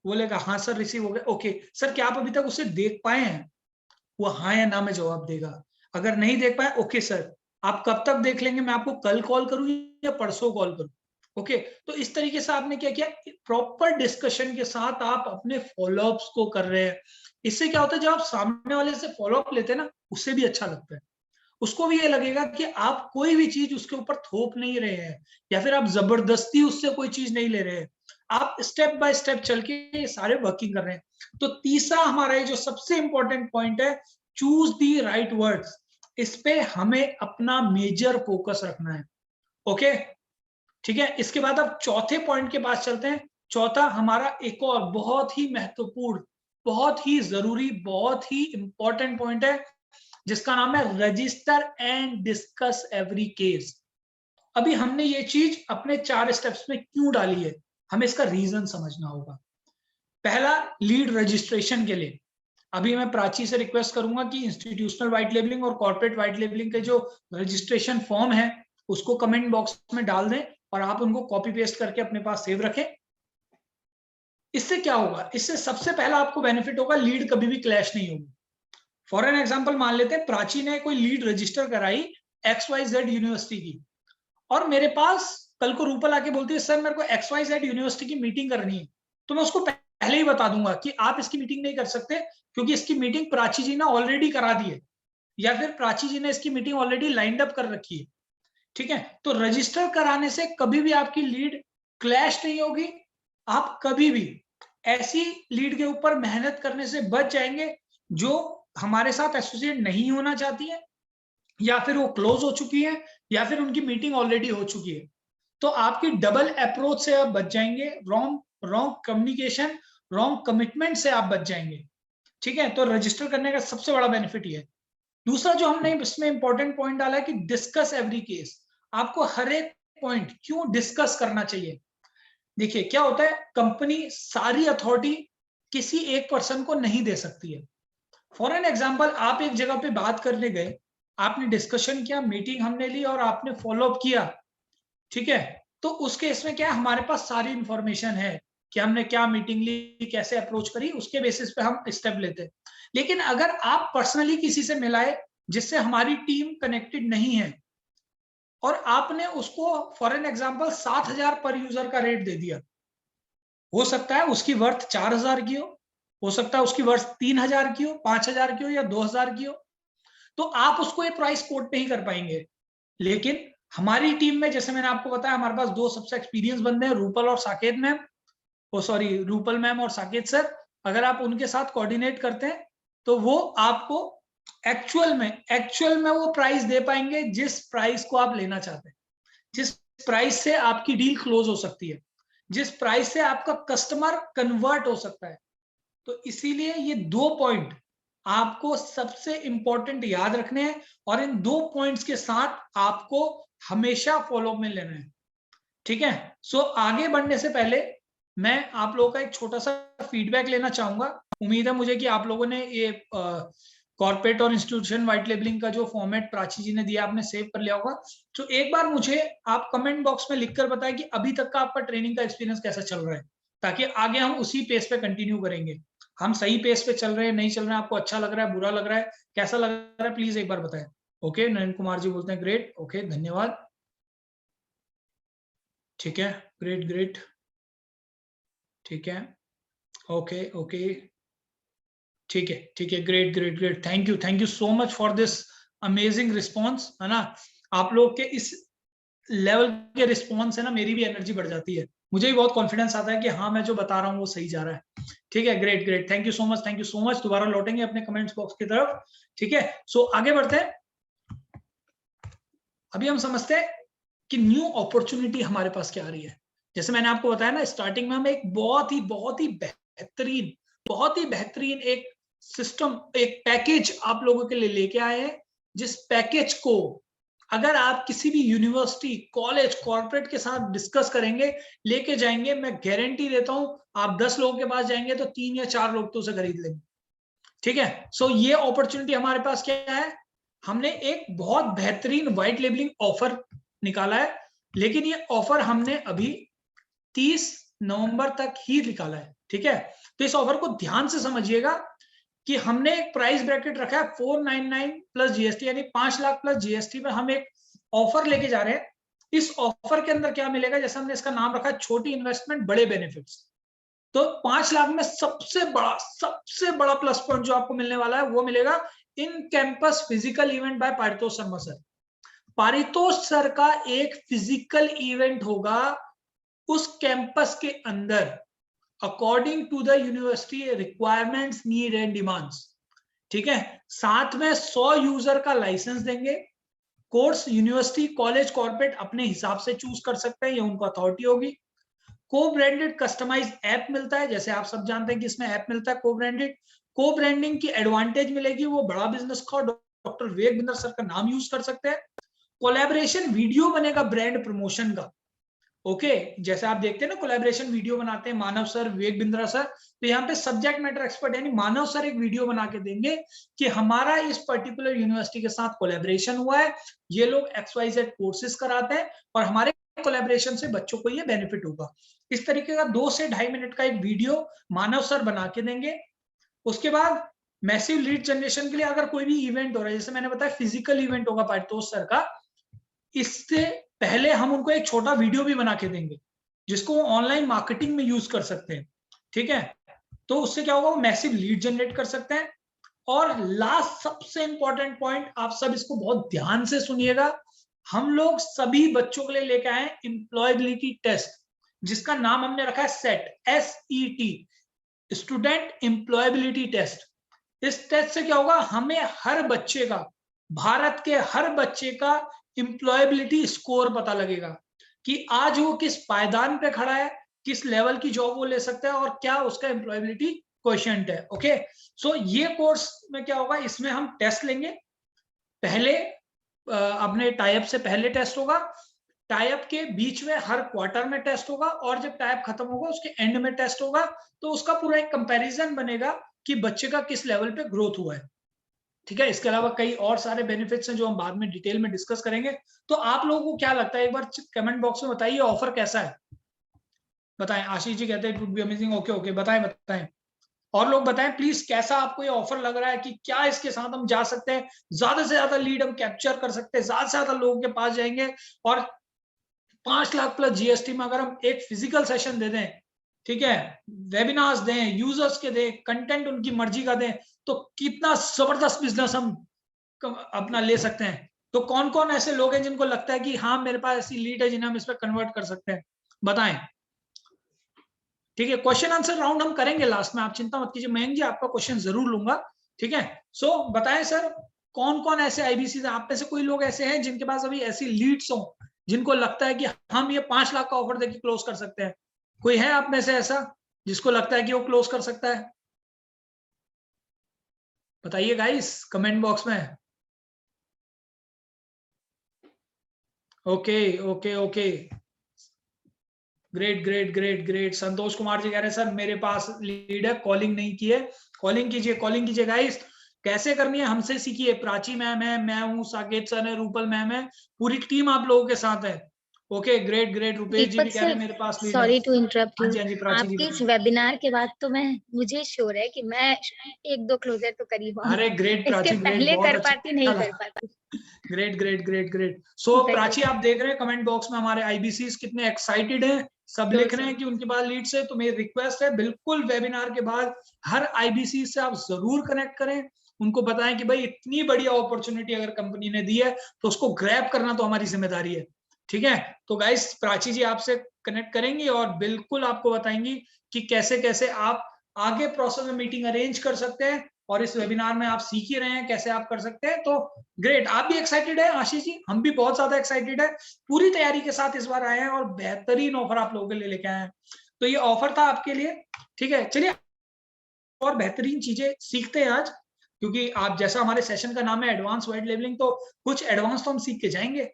बोलेगा हाँ सर रिसीव हो गया। ओके सर, क्या आप अभी तक उसे देख पाए हैं? वो हाँ या ना में जवाब देगा। अगर नहीं देख पाए, ओके सर आप कब तक देख लेंगे, मैं आपको कल कॉल करूं या परसों कॉल करूं? ओके, तो इस तरीके से आपने क्या किया, प्रॉपर डिस्कशन के साथ आप अपने फॉलोअप्स को कर रहे हैं। इससे क्या होता है, जब आप सामने वाले से फॉलोअप लेते हैं ना, उससे भी अच्छा लगता है, उसको भी ये लगेगा कि आप कोई भी चीज उसके ऊपर थोप नहीं रहे हैं, या फिर आप जबरदस्ती उससे कोई चीज नहीं ले रहे हैं, आप स्टेप बाय स्टेप चल के ये सारे वर्किंग कर रहे हैं। तो तीसरा हमारा ये जो सबसे इंपॉर्टेंट पॉइंट है, चूज दी राइट वर्ड्स, इस पे हमें अपना मेजर फोकस रखना है। ओके, ठीक है, इसके बाद अब चौथे पॉइंट के पास चलते हैं। चौथा हमारा एक और बहुत ही महत्वपूर्ण, बहुत ही जरूरी, बहुत ही इंपॉर्टेंट पॉइंट है, जिसका नाम है register and discuss every case. अभी हमने ये चीज अपने 4 स्टेप्स में क्यों डाली है, हमें इसका रीजन समझना होगा। पहला, लीड रजिस्ट्रेशन के लिए अभी मैं प्राची से रिक्वेस्ट करूंगा कि इंस्टीट्यूशनल व्हाइट लेबलिंग और कॉर्पोरेट व्हाइट लेबलिंग के जो रजिस्ट्रेशन फॉर्म है उसको कमेंट बॉक्स में डाल दें और आप उनको कॉपी पेस्ट करके अपने पास सेव रखें। इससे क्या होगा, इससे सबसे पहला आपको बेनिफिट होगा, लीड कभी भी क्लैश नहीं होगी। फॉर एन एग्जाम्पल मान लेते हैं प्राची ने कोई लीड रजिस्टर कराई XYZ यूनिवर्सिटी की, और मेरे पास कल को रूपल आके बोलती है सर मेरे को XYZ यूनिवर्सिटी की मीटिंग करनी है, तो मैं उसको पहले ही बता दूंगा कि आप इसकी मीटिंग नहीं कर सकते क्योंकि इसकी मीटिंग प्राची जी ने ऑलरेडी करा दी है, या फिर प्राची जी ने इसकी मीटिंग ऑलरेडी लाइंड अप कर रखी है। ठीक है, तो रजिस्टर कराने से कभी भी आपकी लीड क्लैश नहीं होगी। आप कभी भी ऐसी लीड के ऊपर मेहनत करने से बच जाएंगे जो हमारे साथ एसोसिएट नहीं होना चाहती है, या फिर वो क्लोज हो चुकी है, या फिर उनकी मीटिंग ऑलरेडी हो चुकी है। तो आपकी डबल अप्रोच से आप बच जाएंगे, wrong wrong communication, wrong commitment से आप बच जाएंगे। ठीक है, तो रजिस्टर करने का सबसे बड़ा बेनिफिट ये है। दूसरा जो हमने इसमें इंपॉर्टेंट पॉइंट डाला है कि डिस्कस एवरी केस। आपको हर एक पॉइंट क्यों डिस्कस करना चाहिए। देखिए क्या होता है, कंपनी सारी अथॉरिटी किसी एक पर्सन को नहीं दे सकती है। फॉर एन एग्जाम्पल, आप एक जगह पे बात करने गए, आपने डिस्कशन किया, मीटिंग हमने ली और आपने फॉलो अप किया, ठीक है, तो उस केस में क्या है, हमारे पास सारी इंफॉर्मेशन है कि हमने क्या मीटिंग ली, कैसे अप्रोच करी, उसके बेसिस पे हम स्टेप लेते हैं। लेकिन अगर आप पर्सनली किसी से मिलाए जिससे हमारी टीम कनेक्टेड नहीं है और आपने उसको फॉर एन एग्जाम्पल 7,000 पर यूजर का रेट दे दिया, हो सकता है उसकी वर्थ 4,000 की हो सकता है उसकी वर्थ 3,000 की हो, 5,000 की हो या 2,000 की हो, तो आप उसको ये प्राइस कोट नहीं कर पाएंगे। लेकिन हमारी टीम में, जैसे मैंने आपको बताया, हमारे पास दो सबसे एक्सपीरियंस बंदे हैं, रूपल और साकेत मैम, रूपल मैम और साकेत सर। अगर आप उनके साथ कोऑर्डिनेट करते हैं तो वो आपको एक्चुअल में वो प्राइस दे पाएंगे जिस प्राइस को आप लेना चाहते हैं, जिस प्राइस से आपकी डील क्लोज हो सकती है, जिस प्राइस से आपका कस्टमर कन्वर्ट हो सकता है। तो इसीलिए ये दो पॉइंट आपको सबसे इंपॉर्टेंट याद रखने हैं और इन दो पॉइंट्स के साथ आपको हमेशा फॉलो में लेना है। ठीक है, सो आगे बढ़ने से पहले मैं आप लोगों का एक छोटा सा फीडबैक लेना चाहूंगा। उम्मीद है मुझे कि आप लोगों ने ये कॉर्पोरेट और इंस्टीट्यूशन व्हाइट लेबलिंग का जो फॉर्मेट प्राची जी ने दिया आपने सेव कर लिया होगा। तो एक बार मुझे आप कमेंट बॉक्स में लिखकर बताएं कि अभी तक का आपका ट्रेनिंग का एक्सपीरियंस कैसा चल रहा है, ताकि आगे हम उसी पेस पे कंटिन्यू करेंगे। हम सही पेस पे चल रहे हैं, नहीं चल रहे हैं, आपको अच्छा लग रहा है, बुरा लग रहा है, कैसा लग रहा है, प्लीज एक बार बताएं। ओके, नरेंद्र कुमार जी बोलते हैं ग्रेट, ओके धन्यवाद, ठीक है, ग्रेट ग्रेट, ठीक है, ओके ओके, ठीक है, great great great, thank you so much for this amazing response, है ना। आप लोग के इस लेवल के रिस्पॉन्स है ना, मेरी भी एनर्जी बढ़ जाती है, मुझे भी बहुत कॉन्फिडेंस आता है कि हाँ मैं जो बता रहा हूँ वो सही जा रहा है। ठीक है, great great, thank you so much. दोबारा लौटेंगे अपने कमेंट्स बॉक्स की तरफ। ठीक है, सो आगे बढ़ते हैं। अभी हम समझते हैं कि न्यू अपॉर्चुनिटी हमारे पास क्या आ रही है। जैसे मैंने आपको बताया ना, स्टार्टिंग में हम एक बहुत ही बेहतरीन एक सिस्टम, एक पैकेज आप लोगों के लिए लेके आए हैं, जिस पैकेज को अगर आप किसी भी यूनिवर्सिटी, कॉलेज, कॉर्पोरेट के साथ डिस्कस करेंगे, लेके जाएंगे, मैं गारंटी देता हूं आप 10 लोगों के पास जाएंगे तो 3 या 4 लोग तो उसे खरीद लेंगे। ठीक है, सो ये अपॉर्चुनिटी हमारे पास क्या है, हमने एक बहुत बेहतरीन व्हाइट लेबलिंग ऑफर निकाला है, लेकिन ये ऑफर हमने अभी 30 नवंबर तक ही निकाला है। ठीक है, तो इस ऑफर को ध्यान से समझिएगा कि हमने एक प्राइस ब्रैकेट रखा है 499 प्लस जीएसटी, यानी 5 लाख प्लस जीएसटी में हम एक ऑफर लेके जा रहे हैं। इस ऑफर के अंदर क्या मिलेगा, जैसे हमने इसका नाम रखा है छोटी इन्वेस्टमेंट बड़े बेनिफिट्स। तो 5 लाख में सबसे बड़ा प्लस पॉइंट जो आपको मिलने वाला है वो मिलेगा in campus physical event by Paritosh Sharma sir. Paritosh sir का एक फिजिकल इवेंट होगा उस कैंपस के अंदर, according to the university requirements, need and demands. ठीक है, साथ में 100 यूजर का लाइसेंस देंगे। कोर्स यूनिवर्सिटी, कॉलेज, कॉर्पोरेट अपने हिसाब से चूज कर सकते हैं, ये उनको अथॉरिटी होगी। को ब्रांडेड कस्टमाइज ऐप मिलता है, जैसे आप सब जानते हैं कि इसमें ऐप मिलता है को ब्रांडेड। को ब्रांडिंग की एडवांटेज मिलेगी, वो बड़ा बिजनेस का डॉक्टर विवेक बिंद्रा सर का नाम यूज कर सकते हैं। कोलैबोरेशन वीडियो बनेगा ब्रांड प्रमोशन का। ओके, जैसे आप देखते हैं ना कोलैबोरेशन वीडियो बनाते हैं मानव सर, विवेक बिंद्रा सर, तो यहाँ पे सब्जेक्ट मैटर एक्सपर्ट यानी मानव सर एक वीडियो बना के देंगे कि हमारा इस पर्टिकुलर यूनिवर्सिटी के साथ कोलैबोरेशन हुआ है, ये लोग XYZ कोर्सेज कराते हैं और हमारे कोलैबोरेशन से बच्चों को ये बेनिफिट होगा। इस तरीके का 2 से 2.5 मिनट का एक वीडियो मानव सर बना के देंगे। उसके बाद मैसिव लीड जनरेशन के लिए अगर कोई भी इवेंट हो रहा है, जैसे मैंने बताया फिजिकल इवेंट होगा पारितोष सर का, इससे पहले हम उनको एक छोटा वीडियो भी बना के देंगे जिसको वो ऑनलाइन मार्केटिंग में यूज कर सकते हैं। ठीक है, तो उससे क्या होगा, वो मैसिव लीड जनरेट कर सकते हैं। और लास्ट सबसे इंपॉर्टेंट पॉइंट, आप सब इसको बहुत ध्यान से सुनिएगा, हम लोग सभी बच्चों के लिए लेके आए एम्प्लॉयबिलिटी टेस्ट, जिसका नाम हमने रखा है set, SET, student employability test. इस टेस्ट से क्या होगा, हमें हर बच्चे का, भारत के हर बच्चे का एम्प्लॉयबिलिटी स्कोर पता लगेगा कि आज वो किस पायदान पे खड़ा है, किस लेवल की जॉब वो ले सकता है और क्या उसका एम्प्लॉयबिलिटी क्वेश्चन है। ओके, सो ये कोर्स में क्या होगा, इसमें हम टेस्ट लेंगे। पहले अपने टाइप से पहले टेस्ट होगा, टाइप के बीच में हर क्वार्टर में टेस्ट होगा, और जब टाइप खत्म होगा उसके एंड में टेस्ट होगा। तो उसका पूरा एक कंपैरिजन बनेगा कि बच्चे का किस लेवल पे ग्रोथ हुआ है। ठीक है, इसके अलावा कई और सारे बेनिफिट्स हैं जो हम बाद में डिटेल में डिस्कस करेंगे। तो आप लोगों को क्या लगता है, एक बार कमेंट बॉक्स में बताइए ऑफर कैसा है, बताएं। आशीष जी कहते हैं it would be amazing. Okay okay, बताएं। और लोग बताएं प्लीज कैसा आपको ये ऑफर लग रहा है, कि क्या इसके साथ हम जा सकते हैं, ज्यादा से ज्यादा लीड हम कैप्चर कर सकते हैं, ज्यादा से ज्यादा लोगों के पास जाएंगे, और 5 लाख प्लस जीएसटी में अगर हम एक फिजिकल सेशन दे दें, ठीक है, वेबिनार्स दें, यूजर्स के दें, कंटेंट उनकी मर्जी का दें, तो कितना जबरदस्त बिजनेस हम अपना ले सकते हैं। तो कौन कौन ऐसे लोग हैं जिनको लगता है कि हाँ मेरे पास ऐसी लीड है जिन्हें हम इस पर कन्वर्ट कर सकते हैं, बताएं। ठीक है, क्वेश्चन आंसर राउंड हम करेंगे लास्ट में, आप चिंता मत कीजिए, मयंक जी आपका क्वेश्चन जरूर लूंगा। ठीक है, सो बताएं सर कौन कौन ऐसे आईबीसी आप में से कोई लोग ऐसे हैं जिनके पास अभी ऐसी लीड्स हो, जिनको लगता है कि हम ये 5 लाख का ऑफर देके क्लोज कर सकते हैं। कोई है आप में से ऐसा जिसको लगता है कि वो क्लोज कर सकता है? बताइए गाइस कमेंट बॉक्स में। Okay okay okay, great great great great. Santosh Kumar ji कह रहे हैं सर मेरे पास लीड है, कॉलिंग नहीं की है। कॉलिंग कीजिए गाइस। कैसे करनी है हमसे सीखिए, प्राची मैम है, मैं हूँ, साकेत सर है, रूपल मैम है, पूरी टीम आप लोगों के साथ है। Okay great great. Rupesh ji भी कह रहे हैं मेरे पास लीड है। सॉरी टू इंटरप्ट यू, हाँ जी प्राची जी आपके इस बताइए। वेबिनार के बाद तो मुझे श्योर है कि मैं 1-2 क्लोजर तो कर ही पाऊंगी। अरे ग्रेट प्राची, इसके ग्रेट, पहले बहुत कर अच्छा पाती, नहीं लगा। कर पाती। Great great great great. So Prachi आप देख रहे हैं कमेंट बॉक्स में हमारे आईबीसीज कितने एक्साइटेड हैं, सब लिख रहे हैं कि उनके पास लीड से। तो मेरी रिक्वेस्ट है बिल्कुल वेबिनार के बाद हर आईबीसी से आप जरूर कनेक्ट करें, उनको बताएं कि भाई इतनी बढ़िया अपॉर्चुनिटी अगर कंपनी ने दी है तो उसको ग्रैब करना तो हमारी जिम्मेदारी है। ठीक है, तो गाइस प्राची जी आपसे कनेक्ट करेंगी और बिल्कुल आपको बताएंगी कि कैसे कैसे आप आगे प्रोसेस में मीटिंग अरेंज कर सकते हैं, और इस वेबिनार में आप सीख ही रहे हैं कैसे आप कर सकते हैं। तो ग्रेट, आप भी एक्साइटेड है आशीष जी, हम भी बहुत ज्यादा एक्साइटेड है, पूरी तैयारी के साथ इस बार आए हैं और बेहतरीन ऑफर आप लोगों के लिए लेके आए हैं। तो ये ऑफर था आपके लिए। ठीक है, चलिए और बेहतरीन चीजें सीखते हैं आज, क्योंकि आप जैसा हमारे सेशन का नाम है एडवांस वाइट लेवलिंग, तो कुछ एडवांस तो हम सीख के जाएंगे।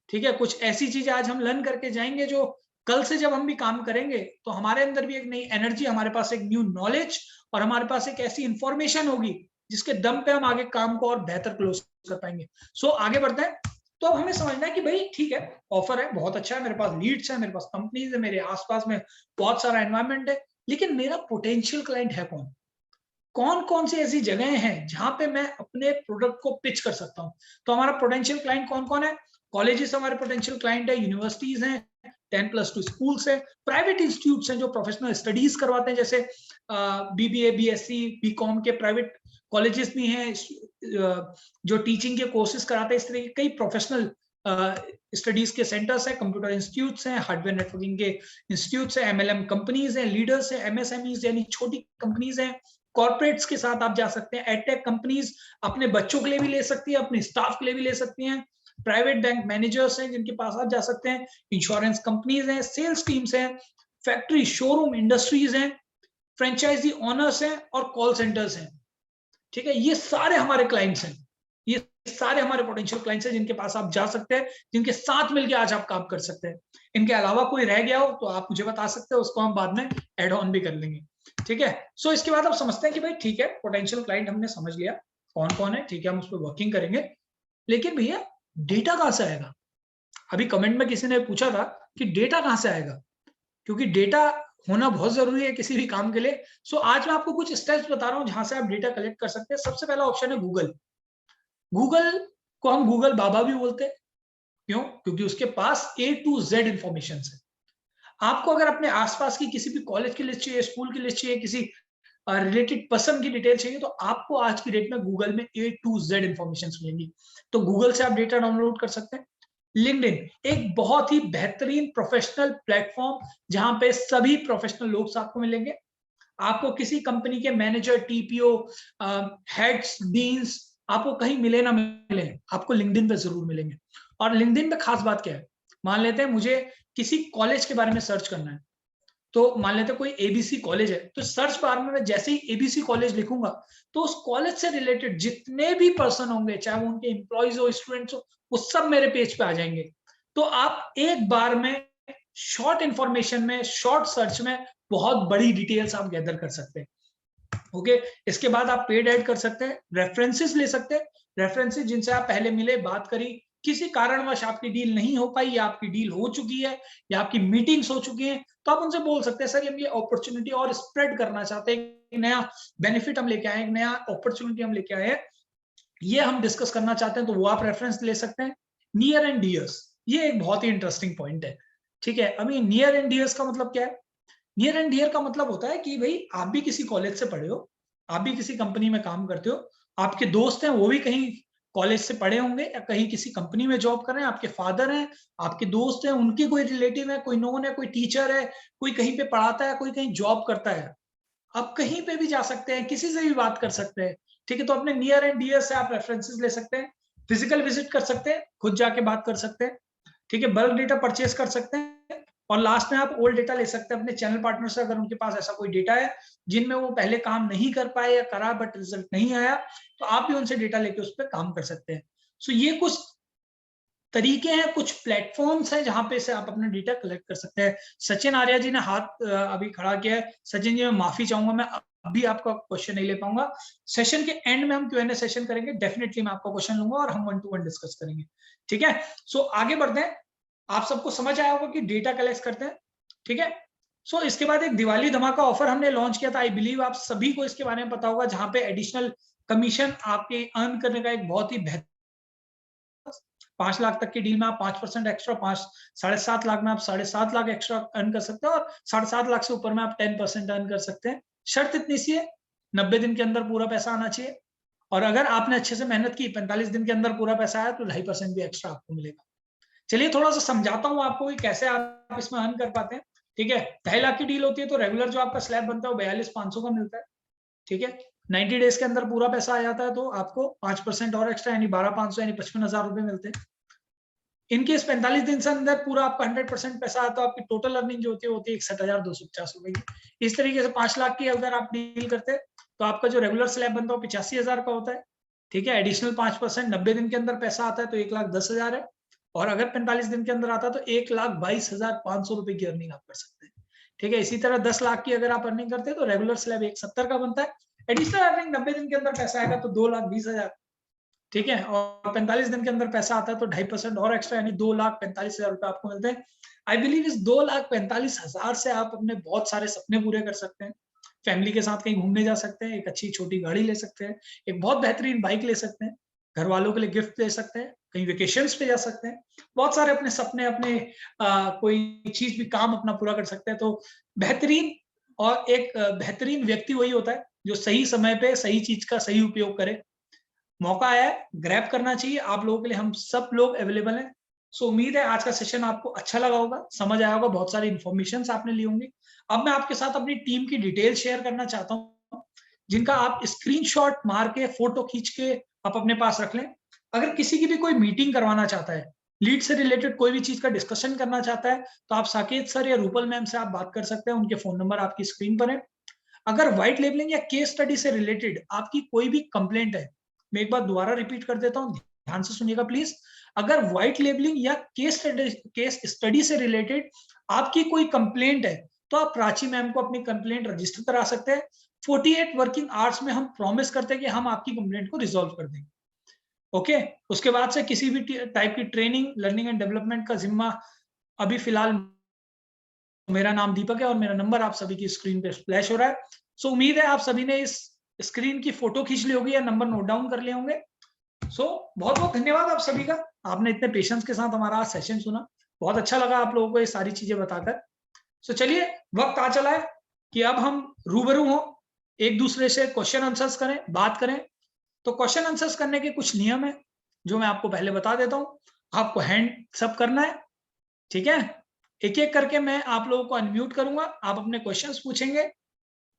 ठीक है, कुछ ऐसी चीजें आज हम लर्न करके जाएंगे जो कल से जब हम भी काम करेंगे तो हमारे अंदर भी एक नई एनर्जी, हमारे पास एक न्यू नॉलेज, और हमारे पास एक ऐसी इंफॉर्मेशन होगी जिसके दम पे हम आगे काम को और बेहतर क्लोज कर पाएंगे। सो आगे बढ़ते हैं। तो अब हमें समझना है कि भाई ठीक है, ऑफर है, बहुत अच्छा है, मेरे पास लीड्स है, मेरे पास कंपनीज है, मेरे आसपास में बहुत सारा एनवायरमेंट है, लेकिन मेरा पोटेंशियल क्लाइंट है कौन? कौन कौन सी ऐसी जगह हैं जहां पे मैं अपने प्रोडक्ट को पिच कर सकता हूं? तो हमारा पोटेंशियल क्लाइंट कौन कौन है? कॉलेजेस हमारे पोटेंशियल क्लाइंट है, यूनिवर्सिटीज हैं, 10+2 स्कूल्स है, प्राइवेट इंस्टीट्यूट्स हैं जो प्रोफेशनल स्टडीज करवाते हैं, जैसे बीबीए, बीएससी, बीकॉम के प्राइवेट कॉलेजेस भी हैं जो टीचिंग के कोर्सेज कराते हैं। इस तरह के कई प्रोफेशनल स्टडीज के सेंटर्स हैं, कंप्यूटर इंस्टीट्यूट्स हैं, हार्डवेयर नेटवर्किंग के इंस्टीट्यूट्स हैं, एमएलएम कंपनीज हैं, लीडर्स हैं, एमएसएमईज यानी छोटी कंपनीज हैं, कॉर्पोरेट्स के साथ आप जा सकते हैं, एडटेक कंपनीज अपने बच्चों के लिए भी ले सकती है, अपने स्टाफ के लिए भी ले सकती हैं, प्राइवेट बैंक मैनेजर्स हैं जिनके पास आप जा सकते हैं, इंश्योरेंस कंपनीज हैं, सेल्स टीम्स हैं, फैक्ट्री, शोरूम, इंडस्ट्रीज हैं, फ्रेंचाइजी ओनर्स हैं और कॉल सेंटर्स हैं। ठीक है, ये सारे हमारे क्लाइंट्स हैं, ये सारे हमारे पोटेंशियल क्लाइंट्स हैं जिनके पास आप जा सकते हैं, जिनके साथ मिलकर आज आप काम कर सकते हैं। इनके अलावा कोई रह गया हो तो आप मुझे बता सकते हो, उसको हम बाद में एड ऑन भी कर लेंगे। ठीक है, सो इसके बाद आप समझते हैं कि भाई ठीक है, पोटेंशियल क्लाइंट हमने समझ लिया कौन कौन है, ठीक है, हम उस पर वर्किंग करेंगे, लेकिन भैया डेटा कहां से आएगा? अभी कमेंट में किसी ने पूछा था कि डेटा कहां से आएगा, क्योंकि डेटा होना बहुत जरूरी है किसी भी काम के लिए। सो आज मैं आपको कुछ स्टेप्स बता रहा हूं जहां से आप डेटा कलेक्ट कर सकते हैं। सबसे पहला ऑप्शन है गूगल। गूगल को हम गूगल बाबा भी बोलते हैं, क्यों? क्योंकि उसके पास A to Z इंफॉर्मेशन है। आपको अगर अपने आसपास की किसी भी कॉलेज की लिस्ट चाहिए, स्कूल की लिस्ट चाहिए, किसी रिलेटेड पर्सन की डिटेल चाहिए, तो आपको आज की डेट में गूगल में A to Z इंफॉर्मेशन मिलेंगी। तो गूगल से आप डेटा डाउनलोड कर सकते हैं। लिंक्डइन एक बहुत ही बेहतरीन प्रोफेशनल प्लेटफॉर्म जहां पे सभी प्रोफेशनल लोग आपको मिलेंगे। आपको किसी कंपनी के मैनेजर, टीपीओ, हेड्स, डीन्स आपको कहीं मिले ना मिले, आपको लिंक्डइन पे जरूर मिलेंगे। और लिंक्डइन पे खास बात क्या है, मान लेते हैं मुझे किसी कॉलेज के बारे में सर्च करना है, तो मान लेते कोई एबीसी कॉलेज है, तो सर्च बार में मैं जैसे ही एबीसी कॉलेज लिखूंगा तो उस कॉलेज से रिलेटेड जितने भी पर्सन होंगे, चाहे वो उनके एम्प्लॉइज हो, स्टूडेंट्स हो, वो सब मेरे पेज पे आ जाएंगे। तो आप एक बार में शॉर्ट इंफॉर्मेशन में, शॉर्ट सर्च में बहुत बड़ी डिटेल्स आप गैदर कर सकते हैं। ओके, इसके बाद आप पेड ऐड कर सकते हैं, रेफरेंसेस ले सकते हैं, रेफरेंसेस जिनसे आप पहले मिले, बात करी, किसी कारणवश आपकी डील नहीं हो पाई या आपकी डील हो चुकी है या आपकी मीटिंग्स हो चुकी हैं, तो आप उनसे बोल सकते हैं सर हम ये अपॉर्चुनिटी और स्प्रेड करना चाहते हैं, एक नया बेनिफिट हम लेके आए, एक नया अपॉर्चुनिटी हम लेके आए, ये हम डिस्कस करना चाहते हैं, तो वो आप रेफरेंस ले सकते हैं। नियर एंड डियर्स, ये एक बहुत ही इंटरेस्टिंग पॉइंट है। ठीक है, अभी नियर एंड डियर्स का मतलब क्या है? नियर एंड डियर का मतलब होता है कि भाई आप भी किसी कॉलेज से पढ़े हो, आप भी किसी कंपनी में काम करते हो, आपके दोस्त हैं वो भी कहीं कॉलेज से पढ़े होंगे या कहीं किसी कंपनी में जॉब कर रहे हैं, आपके फादर हैं, आपके दोस्त हैं, उनके कोई रिलेटिव है, कोई नोन है, कोई टीचर है, कोई कहीं पे पढ़ाता है, कोई कहीं जॉब करता है। आप कहीं पे भी जा सकते हैं, किसी से भी बात कर सकते हैं। ठीक है, तो अपने नियर एंड डियर से आप रेफरेंसेस ले सकते हैं, फिजिकल विजिट कर सकते हैं, खुद जाके बात कर सकते हैं। ठीक है, बल्क डेटा परचेस कर सकते हैं, और लास्ट में आप ओल्ड डेटा ले सकते हैं अपने चैनल पार्टनर से, अगर उनके पास ऐसा कोई डेटा है जिनमें वो पहले काम नहीं कर पाए या करा बट रिजल्ट नहीं आया, तो आप भी उनसे डेटा लेके उस पर काम कर सकते हैं। सो ये कुछ तरीके हैं, कुछ प्लेटफॉर्म्स हैं जहां पे से आप अपना डेटा कलेक्ट कर सकते हैं। सचिन आर्या जी ने हाथ अभी खड़ा किया है। सचिन जी मैं माफी चाहूंगा, मैं अभी आपका क्वेश्चन नहीं ले पाऊंगा। सेशन के एंड में हम Q&A सेशन करेंगे, डेफिनेटली मैं आपका क्वेश्चन लूंगा और हम 1-to-1 डिस्कस करेंगे। ठीक है, सो आगे बढ़ते हैं। आप सबको समझ आया होगा कि डेटा कलेक्ट करते हैं। ठीक है, सो इसके बाद एक दिवाली धमाका ऑफर हमने लॉन्च किया था, आई बिलीव आप सभी को इसके बारे में पता होगा, जहां पे एडिशनल कमीशन आपके अर्न करने का एक बहुत ही बेहतर 5 लाख तक की डील में आप 5% एक्स्ट्रा, 7.5 लाख में आप 7.5 लाख एक्स्ट्रा अर्न कर सकते हैं, और 7.5 लाख से ऊपर में आप 10% अर्न कर सकते हैं। शर्त इतनी सी है, 90 दिन के अंदर पूरा पैसा आना चाहिए, और अगर आपने अच्छे से मेहनत की, 45 दिन के अंदर पूरा पैसा आया, तो 2.5% भी एक्स्ट्रा आपको मिलेगा। चलिए थोड़ा सा समझाता हूँ आपको कि कैसे आप इसमें अर्न कर पाते हैं। ठीक है, 2.5 लाख की डील होती है तो रेगुलर जो आपका स्लैब बनता है वो 42,500 का मिलता है। ठीक है, 90 डेज के अंदर पूरा पैसा आ जाता है तो आपको 5% और एक्स्ट्रा यानी 12,500 यानी 55,000 रुपए मिलते हैं। इनकेस 45 दिन से अंदर पूरा आपका 100% पैसा आता है, तो आपकी टोटल अर्निंग जो होती है 61,250 रुपए की। इस तरीके से 5 लाख की अगर आप डील करते हैं तो आपका जो रेगुलर स्लैब बनता है वो 85,000 का होता है। ठीक है, एडिशनल 5% 90 दिन के अंदर पैसा आता है तो 1,10,000 है, और अगर 45 दिन के अंदर आता है तो 1,22,500 रुपए की अर्निंग आप कर सकते हैं। ठीक है, इसी तरह 10 लाख की अगर आप अर्निंग करते हैं तो रेगुलर स्लैब 1,70 का बनता है, एडिशनल अर्निंग 90 दिन के अंदर पैसा आएगा तो 2,20,000। ठीक है, और 45 दिन के अंदर पैसा आता है तो 2.5% और एक्स्ट्रा यानी 2,45,000 रुपए आपको मिलते हैं। आई बिलीव इस 2,45,000 से आप अपने बहुत सारे सपने पूरे कर सकते हैं, फैमिली के साथ कहीं घूमने जा सकते हैं, एक अच्छी छोटी गाड़ी ले सकते हैं, एक बहुत बेहतरीन बाइक ले सकते हैं, घर वालों के लिए गिफ्ट दे सकते हैं, कहीं वेकेशंस पे जा सकते हैं, बहुत सारे अपने सपने, अपने कोई चीज भी काम अपना पूरा कर सकते हैं। तो बेहतरीन, और एक बेहतरीन व्यक्ति वही होता है जो सही समय पे सही चीज का सही उपयोग करे। मौका आया है, ग्रैब करना चाहिए, आप लोगों के लिए हम सब लोग अवेलेबल हैं। सो उम्मीद है आज का सेशन आपको अच्छा लगा होगा, समझ आया होगा, बहुत सारी इन्फॉर्मेशन आपने ली होंगी। अब मैं आपके साथ अपनी टीम की डिटेल शेयर करना चाहता हूँ, जिनका आप स्क्रीनशॉट मार के, फोटो खींच के आप अपने पास रख लें। अगर किसी की भी कोई मीटिंग करवाना चाहता है, लीड से रिलेटेड कोई भी चीज का डिस्कशन करना चाहता है, तो आप साकेत सर या रूपल मैम से आप बात कर सकते हैं, उनके फोन नंबर आपकी स्क्रीन पर है। अगर व्हाइट लेबलिंग या केस स्टडी से रिलेटेड आपकी कोई भी कंप्लेंट है, मैं एक बार दोबारा रिपीट कर देता हूं, ध्यान से सुनिएगा प्लीज। अगर व्हाइट लेबलिंग या केस स्टडी से रिलेटेड आपकी कोई कंप्लेंट है, तो आप प्राची मैम को अपनी कंप्लेंट रजिस्टर करा सकते हैं। 48 वर्किंग आवर्स में हम प्रॉमिस करते हैं कि हम आपकी कंप्लेंट को रिजॉल्व कर देंगे। ओके, उसके बाद से किसी भी टाइप की ट्रेनिंग, लर्निंग एंड डेवलपमेंट का जिम्मा अभी फिलहाल, मेरा नाम दीपक है और मेरा नंबर आप सभी की स्क्रीन पे फ्लैश हो रहा है। सो उम्मीद है आप सभी ने इस स्क्रीन की फोटो खींच ली होगी या नंबर नोट डाउन कर लिए होंगे। सो बहुत बहुत धन्यवाद आप सभी का, आपने इतने पेशेंस के साथ हमारा सेशन सुना, बहुत अच्छा लगा आप लोगों को ये सारी चीजें बताकर। सो चलिए, वक्त आ चला है कि अब हम रूबरू हो, एक दूसरे से क्वेश्चन आंसर्स करें, बात करें। तो क्वेश्चन आंसर्स करने के कुछ नियम है जो मैं आपको पहले बता देता हूँ। आपको हैंड सब करना है, ठीक है, एक एक करके मैं आप लोगों को अनम्यूट करूंगा, आप अपने क्वेश्चंस पूछेंगे,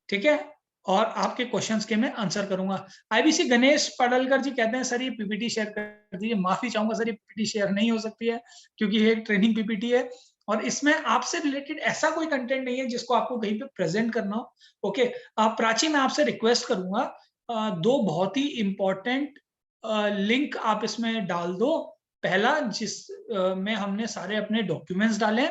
ठीक है, और आपके क्वेश्चंस के मैं आंसर करूंगा। आईबीसी गणेश पडलकर जी कहते हैं सर ये पीपीटी शेयर कर दीजिए। माफी चाहूंगा सर, ये पीपीटी शेयर नहीं हो सकती है क्योंकि ये एक ट्रेनिंग पीपीटी है और इसमें आपसे रिलेटेड ऐसा कोई कंटेंट नहीं है जिसको आपको कहीं पे प्रेजेंट करना हो। ओके, प्राची मैं आपसे रिक्वेस्ट करूंगा, दो बहुत ही इंपॉर्टेंट लिंक आप इसमें डाल दो। पहला जिस में हमने सारे अपने डॉक्यूमेंट्स डाले।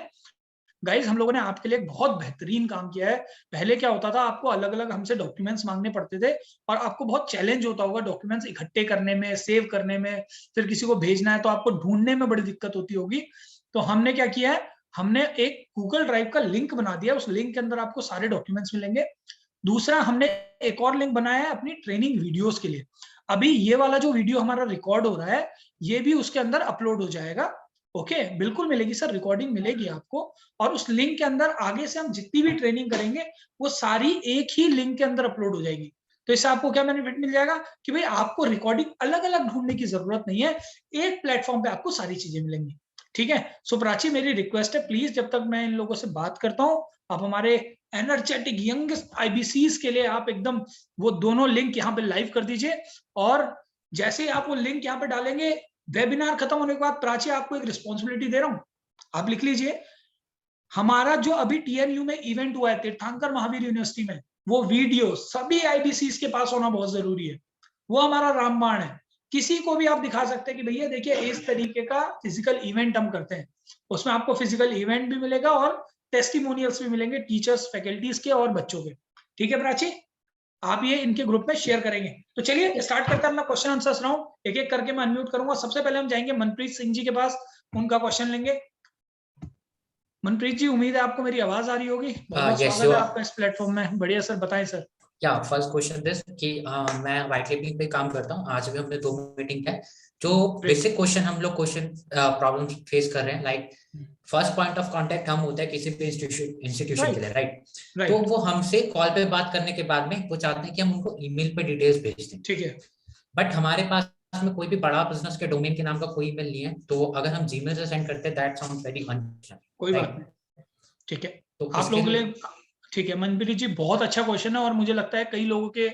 गाइज हम लोगों ने आपके लिए बहुत बेहतरीन काम किया है। पहले क्या होता था, आपको अलग अलग हमसे डॉक्यूमेंट्स मांगने पड़ते थे और आपको बहुत चैलेंज होता होगा डॉक्यूमेंट्स इकट्ठे करने में, सेव करने में, फिर किसी को भेजना है तो आपको ढूंढने में बड़ी दिक्कत होती होगी। तो हमने क्या किया है, हमने एक गूगल ड्राइव का लिंक बना दिया, उस लिंक के अंदर आपको सारे डॉक्यूमेंट्स मिलेंगे। दूसरा, हमने एक और लिंक बनाया है अपनी ट्रेनिंग वीडियोस के लिए। अभी ये वाला जो वीडियो हमारा रिकॉर्ड हो रहा है ये भी उसके अंदर अपलोड हो जाएगा। ओके, बिल्कुल मिलेगी सर, रिकॉर्डिंग मिलेगी आपको। और उस लिंक के अंदर आगे से हम जितनी भी ट्रेनिंग करेंगे वो सारी एक ही लिंक के अंदर अपलोड हो जाएगी। तो इससे आपको क्या बेनिफिट मिल जाएगा कि भाई आपको रिकॉर्डिंग अलग अलग ढूंढने की जरूरत नहीं है, एक प्लेटफॉर्म पे आपको सारी चीजें मिलेंगी। ठीक है, सो प्राची मेरी रिक्वेस्ट है, प्लीज जब तक मैं इन लोगों से बात करता हूँ, आप हमारे एनर्जेटिक यंगेस्ट आईबीसीज के लिए आप एकदम वो दोनों लिंक यहाँ पे लाइव कर दीजिए। और जैसे आप वो लिंक यहाँ पे डालेंगे, वेबिनार खत्म होने के बाद प्राची आपको एक रिस्पॉन्सिबिलिटी दे रहा हूं, आप लिख लीजिए। हमारा जो अभी टीएनयू में इवेंट हुआ है तीर्थंकर महावीर यूनिवर्सिटी में, वो वीडियो सभी आईबीसीज के पास होना बहुत जरूरी है। वो हमारा रामबाण है, किसी को भी आप दिखा सकते हैं कि भैया देखिए इस तरीके का फिजिकल इवेंट हम करते हैं। उसमें आपको फिजिकल इवेंट भी मिलेगा और टेस्टिमोनियल्स भी मिलेंगे टीचर्स, फैकल्टीज के और बच्चों के। ठीक है प्राची, आप ये इनके ग्रुप में शेयर करेंगे। तो चलिए स्टार्ट करते हैं अपना क्वेश्चन आंसर्स राउंड। एक एक करके मैं अनम्यूट करूंगा। सबसे पहले हम जाएंगे मनप्रीत सिंह जी के पास, उनका क्वेश्चन लेंगे। मनप्रीत जी, उम्मीद है आपको मेरी आवाज आ रही होगी। बहुत स्वागत है आपका इस प्लेटफॉर्म में। बढ़िया सर, बताएं सर। या फर्स्ट क्वेश्चन दिस कि मैं वाइट लेबलिंग पे काम करता हूँ। आज भी हमने 2 मीटिंग है। जो बेसिक क्वेश्चन हम लोग प्रॉब्लम फेस कर रहे हैं, like first point of contact हम होता है किसी भी इंस्टीट्यूशन के लिए, राइट? तो वो हमसे कॉल पे बात करने के बाद में वो चाहते हैं कि हम उनको ईमेल पे डिटेल्स भेज दें। ठीक है, बट हमारे पास में कोई भी बड़ा बिजनेस के डोमेन के नाम का कोई ईमेल नहीं है, तो अगर हम जीमेल से सेंड करते हैं दैट साउंड्स वेरी अनप्रोफेशनल। कोई बात नहीं, ठीक है। तो आप लोगों के लिए ठीक है मनप्रीत जी, बहुत अच्छा क्वेश्चन है और मुझे लगता है कई लोगों के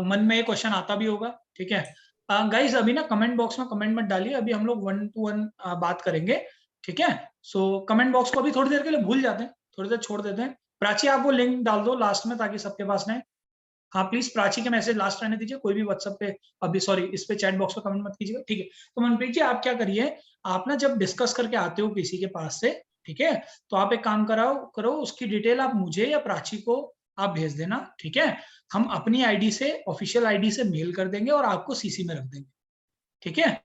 मन में ये क्वेश्चन आता भी होगा। ठीक है गाइस, अभी ना कमेंट बॉक्स में कमेंट मत डालिए, अभी हम लोग 1 to 1 बात करेंगे। ठीक है, सो कमेंट बॉक्स को अभी थोड़ी देर के लिए भूल जाते हैं, थोड़ी देर छोड़ देते हैं। प्राची आप वो लिंक डाल दो लास्ट में ताकि सबके पास में। हाँ प्लीज प्राची के मैसेज लास्ट रहने दीजिए, कोई भी व्हाट्सएप पे अभी सॉरी इस पे चैट बॉक्स में कमेंट मत कीजिएगा। ठीक है, तो मनप्रीत जी आप क्या करिए, आप ना जब डिस्कस करके आते हो किसी के पास से, ठीक है, तो आप एक काम करो, उसकी डिटेल आप मुझे या प्राची को आप भेज देना। ठीक है, हम अपनी आईडी से, ऑफिशियल आईडी से मेल कर देंगे और आपको सीसी में रख देंगे। ठीक है,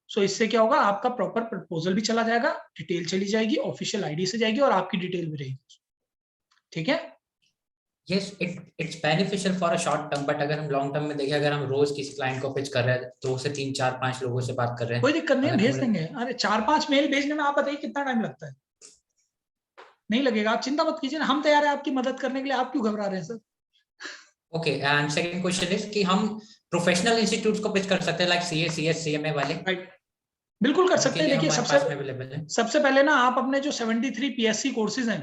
सो इससे क्या होगा, आपका प्रॉपर प्रपोजल भी चला जाएगा, डिटेल चली जाएगी, ऑफिशियल आईडी से जाएगी और आपकी डिटेल भी रहेगी। ठीक है, Yes, it's beneficial for a short term, but अगर हम लॉन्ग टर्म में देखें, अगर हम रोज किसी क्लाइंट को पिच कर रहे हैं, 2 से 3, 4, 5 लोगों से बात कर रहे हैं, कोई दिक्कत नहीं है, भेज देंगे। अरे 4-5 मेल भेजने में आप बताइए कितना टाइम लगता है? नहीं लगेगा, आप चिंता मत कीजिए, हम तैयार है आपकी मदद करने के लिए, आप क्यों घबरा रहे हैं sir? Okay, and second question is कि हम प्रोफेशनल इंस्टीट्यूट्स को पिच कर सकते हैं, लाइक सीए, सीएस, सीएमए वाले? राइट, बिल्कुल कर सकते हैं। देखिए सबसे पहले ना आप अपने जो 73 पीएससी कोर्सेज हैं,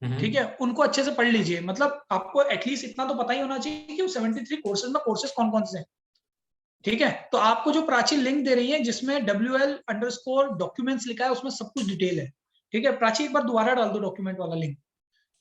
ठीक है, उनको अच्छे से पढ़ लीजिए। मतलब आपको एटलीस्ट इतना तो पता ही होना चाहिए कि 73 कोर्सेज में कोर्सेज कौन कौन से हैं। ठीक है, तो आपको जो प्राची लिंक दे रही है जिसमें WL_documents लिखा है, उसमें सब कुछ डिटेल है। ठीक है, प्राची एक बार दोबारा डाल दो डॉक्यूमेंट वाला लिंक।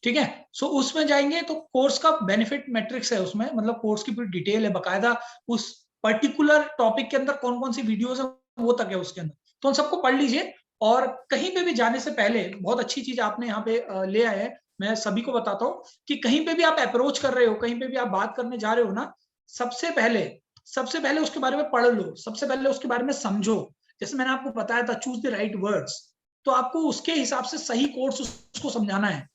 ठीक है, सो उसमें जाएंगे तो कोर्स का बेनिफिट मैट्रिक्स है उसमें, मतलब कोर्स की पूरी डिटेल है बकायदा, उस पर्टिकुलर टॉपिक के अंदर कौन कौन सी वीडियोस है वो तक है उसके अंदर, तो उन सबको पढ़ लीजिए। और कहीं पे भी जाने से पहले बहुत अच्छी चीज आपने यहाँ पे ले आए हैं, मैं सभी को बताता हूँ कि कहीं पे भी आप अप्रोच कर रहे हो, कहीं पे भी आप बात करने जा रहे हो ना, सबसे पहले उसके बारे में पढ़ लो, सबसे पहले उसके बारे में समझो। जैसे मैंने आपको बताया था, चूज द राइट वर्ड्स, तो आपको उसके हिसाब से सही कोर्स उसको समझाना है।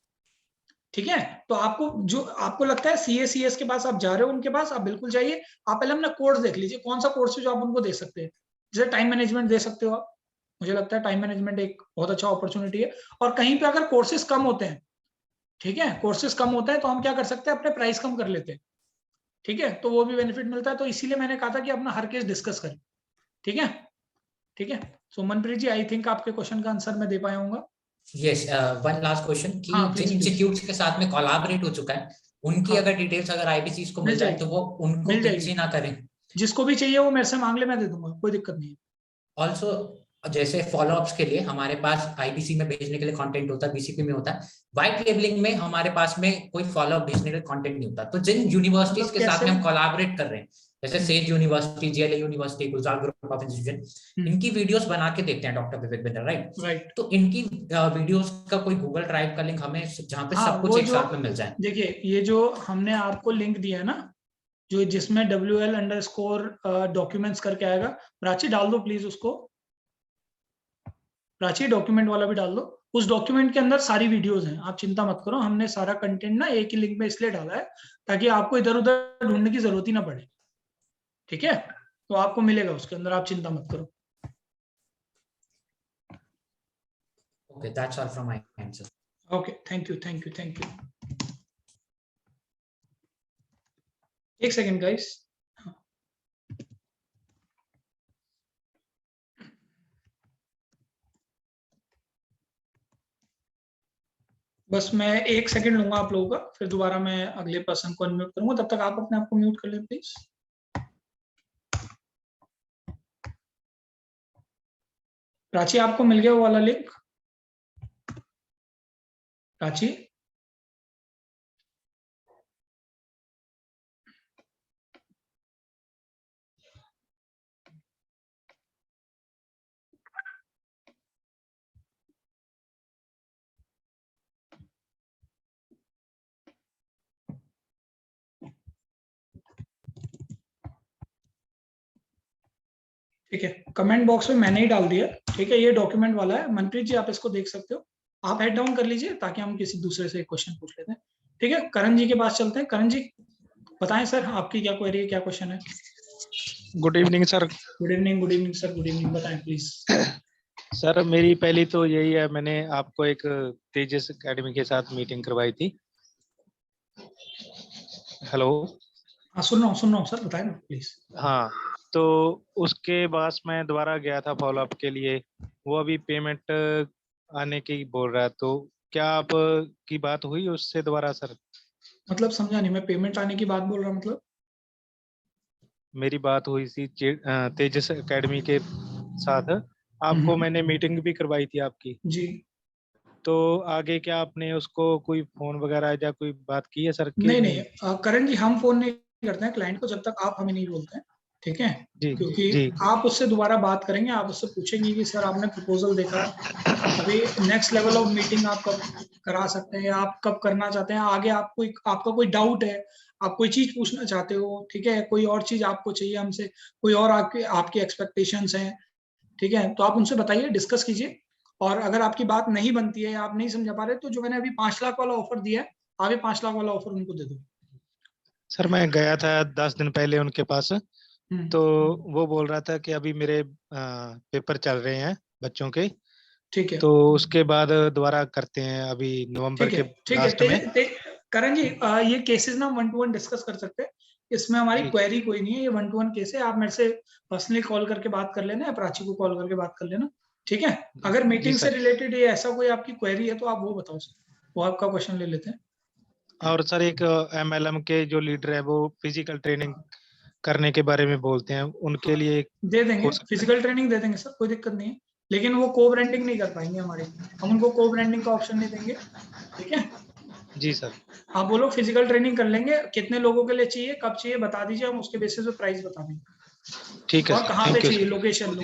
ठीक है, तो आपको जो आपको लगता है CACS के पास आप जा रहे हो, उनके पास आप बिल्कुल जाइए। आप पहले अपना कोर्स देख लीजिए, कौन सा कोर्स है जो आप उनको दे सकते हैं। जैसे टाइम मैनेजमेंट दे सकते हो आप, मुझे लगता है टाइम मैनेजमेंट एक बहुत अच्छा अपॉर्चुनिटी है। और कहीं पे अगर कोर्सेज कम होते हैं, ठीक है, कोर्सेज कम होते हैं तो हम क्या कर सकते हैं, अपने प्राइस कम कर लेते हैं। ठीक है, तो वो भी बेनिफिट मिलता है। तो इसीलिए मैंने कहा था कि अपना हर केस डिस्कस करें। ठीक है, ठीक है। सो मनप्रीत जी, आई थिंक आपके क्वेश्चन का आंसर मैं दे पाया हूँगा। यस, वन लास्ट क्वेश्चन कि जिन इंस्टीट्यूट्स के साथ में कोलैबोरेट हो चुका है, उनकी अगर डिटेल्स अगर आईबीसीज को मिल जाए तो वो उनको पीछे ना करें। जिसको भी चाहिए वो मेरे से मांग ले, मैं दे दूंगा, कोई दिक्कत नहीं है। ऑल्सो जैसे फॉलोअप्स के लिए हमारे पास आईबीसी में भेजने के लिए कंटेंट होता है, बीसीपी में होता है। व्हाइट लेबलिंग में हमारे पास में कोई फॉलोअप भेजने के लिए कंटेंट नहीं होता। तो जिन यूनिवर्सिटीज मतलब के साथ कैसे? में हम कोलैबोरेट कर रहे हैं, जैसे says university, GLA university, Gulzar group of institution, इनकी वीडियोस बना के देते हैं डॉक्टर विवेक बिंद्रा, राइट। तो इनकी वीडियोस का कोई गूगल ड्राइव का लिंक हमें, जहाँ पे सब कुछ एक साथ में मिल जाए। देखिए ये जो हमने आपको लिंक दिया है ना, जो जिसमें WL_डॉक्यूमेंट्स करके आएगा, प्राची डाल दो प्लीज उसको, प्राची डॉक्यूमेंट वाला भी डाल दो। उस डॉक्यूमेंट के अंदर सारी वीडियोस हैं, आप चिंता मत करो, हमने सारा कंटेंट ना एक ही लिंक में इसलिए डाला है ताकि आपको इधर उधर ढूंढने की जरूरत ही ना पड़े, ठीक है? तो आपको मिलेगा उसके अंदर, आप चिंता मत करो। Okay, that's all from my and sir. Okay, thank you. एक सेकेंड गाइस, बस मैं 1 सेकंड लूंगा आप लोगों का, फिर दोबारा मैं अगले पर्सन को अनम्यूट करूंगा। तब तक आप अपने आप को म्यूट कर लें प्लीज। प्राची आपको मिल गया वो वाला लिंक? प्राची, ठीक है, कमेंट बॉक्स में मैंने ही डाल दिया, ठीक है? ये डॉक्यूमेंट वाला है। मनप्रीत जी आप इसको देख सकते हो, आप हेड डाउन कर लीजिए ताकि हम किसी दूसरे से एक क्वेश्चन पूछ लेते हैं, ठीक है? करण जी के पास चलते हैं। करण जी बताएं सर, आपकी क्या क्वेरी है, क्या क्वेश्चन है? Good evening sir. Good evening sir, good evening, बताएं प्लीज। सर मेरी पहली तो यही है, मैंने आपको एक तेजस एकेडमी के साथ मीटिंग करवाई थी। हेलो, हाँ सुन रहा हूँ सर, बताएं ना प्लीज। हाँ, तो उसके बाद मैं दोबारा गया था फॉलोअप के लिए, वो अभी पेमेंट आने की बोल रहा है, तो क्या आप की बात हुई उससे दोबारा सर? मतलब समझा नहीं मैं, पेमेंट आने की बात बोल रहा, मतलब मेरी बात हुई थी तेजस एकेडमी के साथ, आपको मैंने मीटिंग भी करवाई थी आपकी जी। तो आगे क्या आपने उसको कोई फोन वगैरह या कोई बात की है सर? नहीं, करण जी हम फोन नहीं करते हैं क्लाइंट को जब तक आप हमें नहीं बोलते हैं, ठीक है? जी, क्योंकि जी। आप उससे दोबारा बात करेंगे, आप उससे पूछेंगे कि सर आपने प्रपोजल देखा, अभी नेक्स्ट लेवल ऑफ मीटिंग आप कब करा सकते हैं, आप कब करना चाहते हैं, आगे आपको आपका कोई डाउट है, आप कोई चीज पूछना चाहते हो, ठीक है? कोई और चीज आपको चाहिए हमसे, कोई और आपकी एक्सपेक्टेशंस हैं, ठीक है? तो आप उनसे बताइए, डिस्कस कीजिए। और अगर आपकी बात नहीं बनती है, आप नहीं समझा पा रहे, तो जो मैंने अभी 5 लाख वाला ऑफर दिया है, आगे 5 लाख वाला ऑफर उनको दे दो। सर मैं गया था 10 दिन पहले उनके पास, तो वो बोल रहा था कि अभी मेरे पेपर चल रहे हैं बच्चों के, ठीक है, तो उसके बाद दोबारा करते हैं अभी नवंबर के लास्ट में। करण जी ये केसेस ना 1-to-1 डिस्कस कर सकते हैं, इसमें हमारी क्वेरी कोई नहीं है, ये 1-to-1 केस है। आप मेरे से पर्सनली कॉल करके बात कर लेना, या प्राची को कॉल करके बात कर लेना, ठीक है? अगर मीटिंग से रिलेटेड ये ऐसा कोई आपकी क्वेरी है तो आप वो बताओ सर, वो आपका क्वेश्चन ले लेते हैं। और सर एक MLM के जो लीडर है वो फिजिकल ट्रेनिंग करने के बारे में बोलते हैं, उनके लिए दे देंगे, फिजिकल ट्रेनिंग दे देंगे सर, कोई दिक्कत नहीं है, लेकिन वो को ब्रांडिंग नहीं कर पाएंगे हमारे, हम उनको को ब्रांडिंग का ऑप्शन नहीं देंगे, ठीक है? जी सर। आप बोलो फिजिकल ट्रेनिंग कर लेंगे, कितने लोगों के लिए चाहिए, कब चाहिए बता दीजिए, हम उसके बेसिस पे प्राइस बता देंगे। ठीक है, और कहाँ पे चाहिए, लोकेशन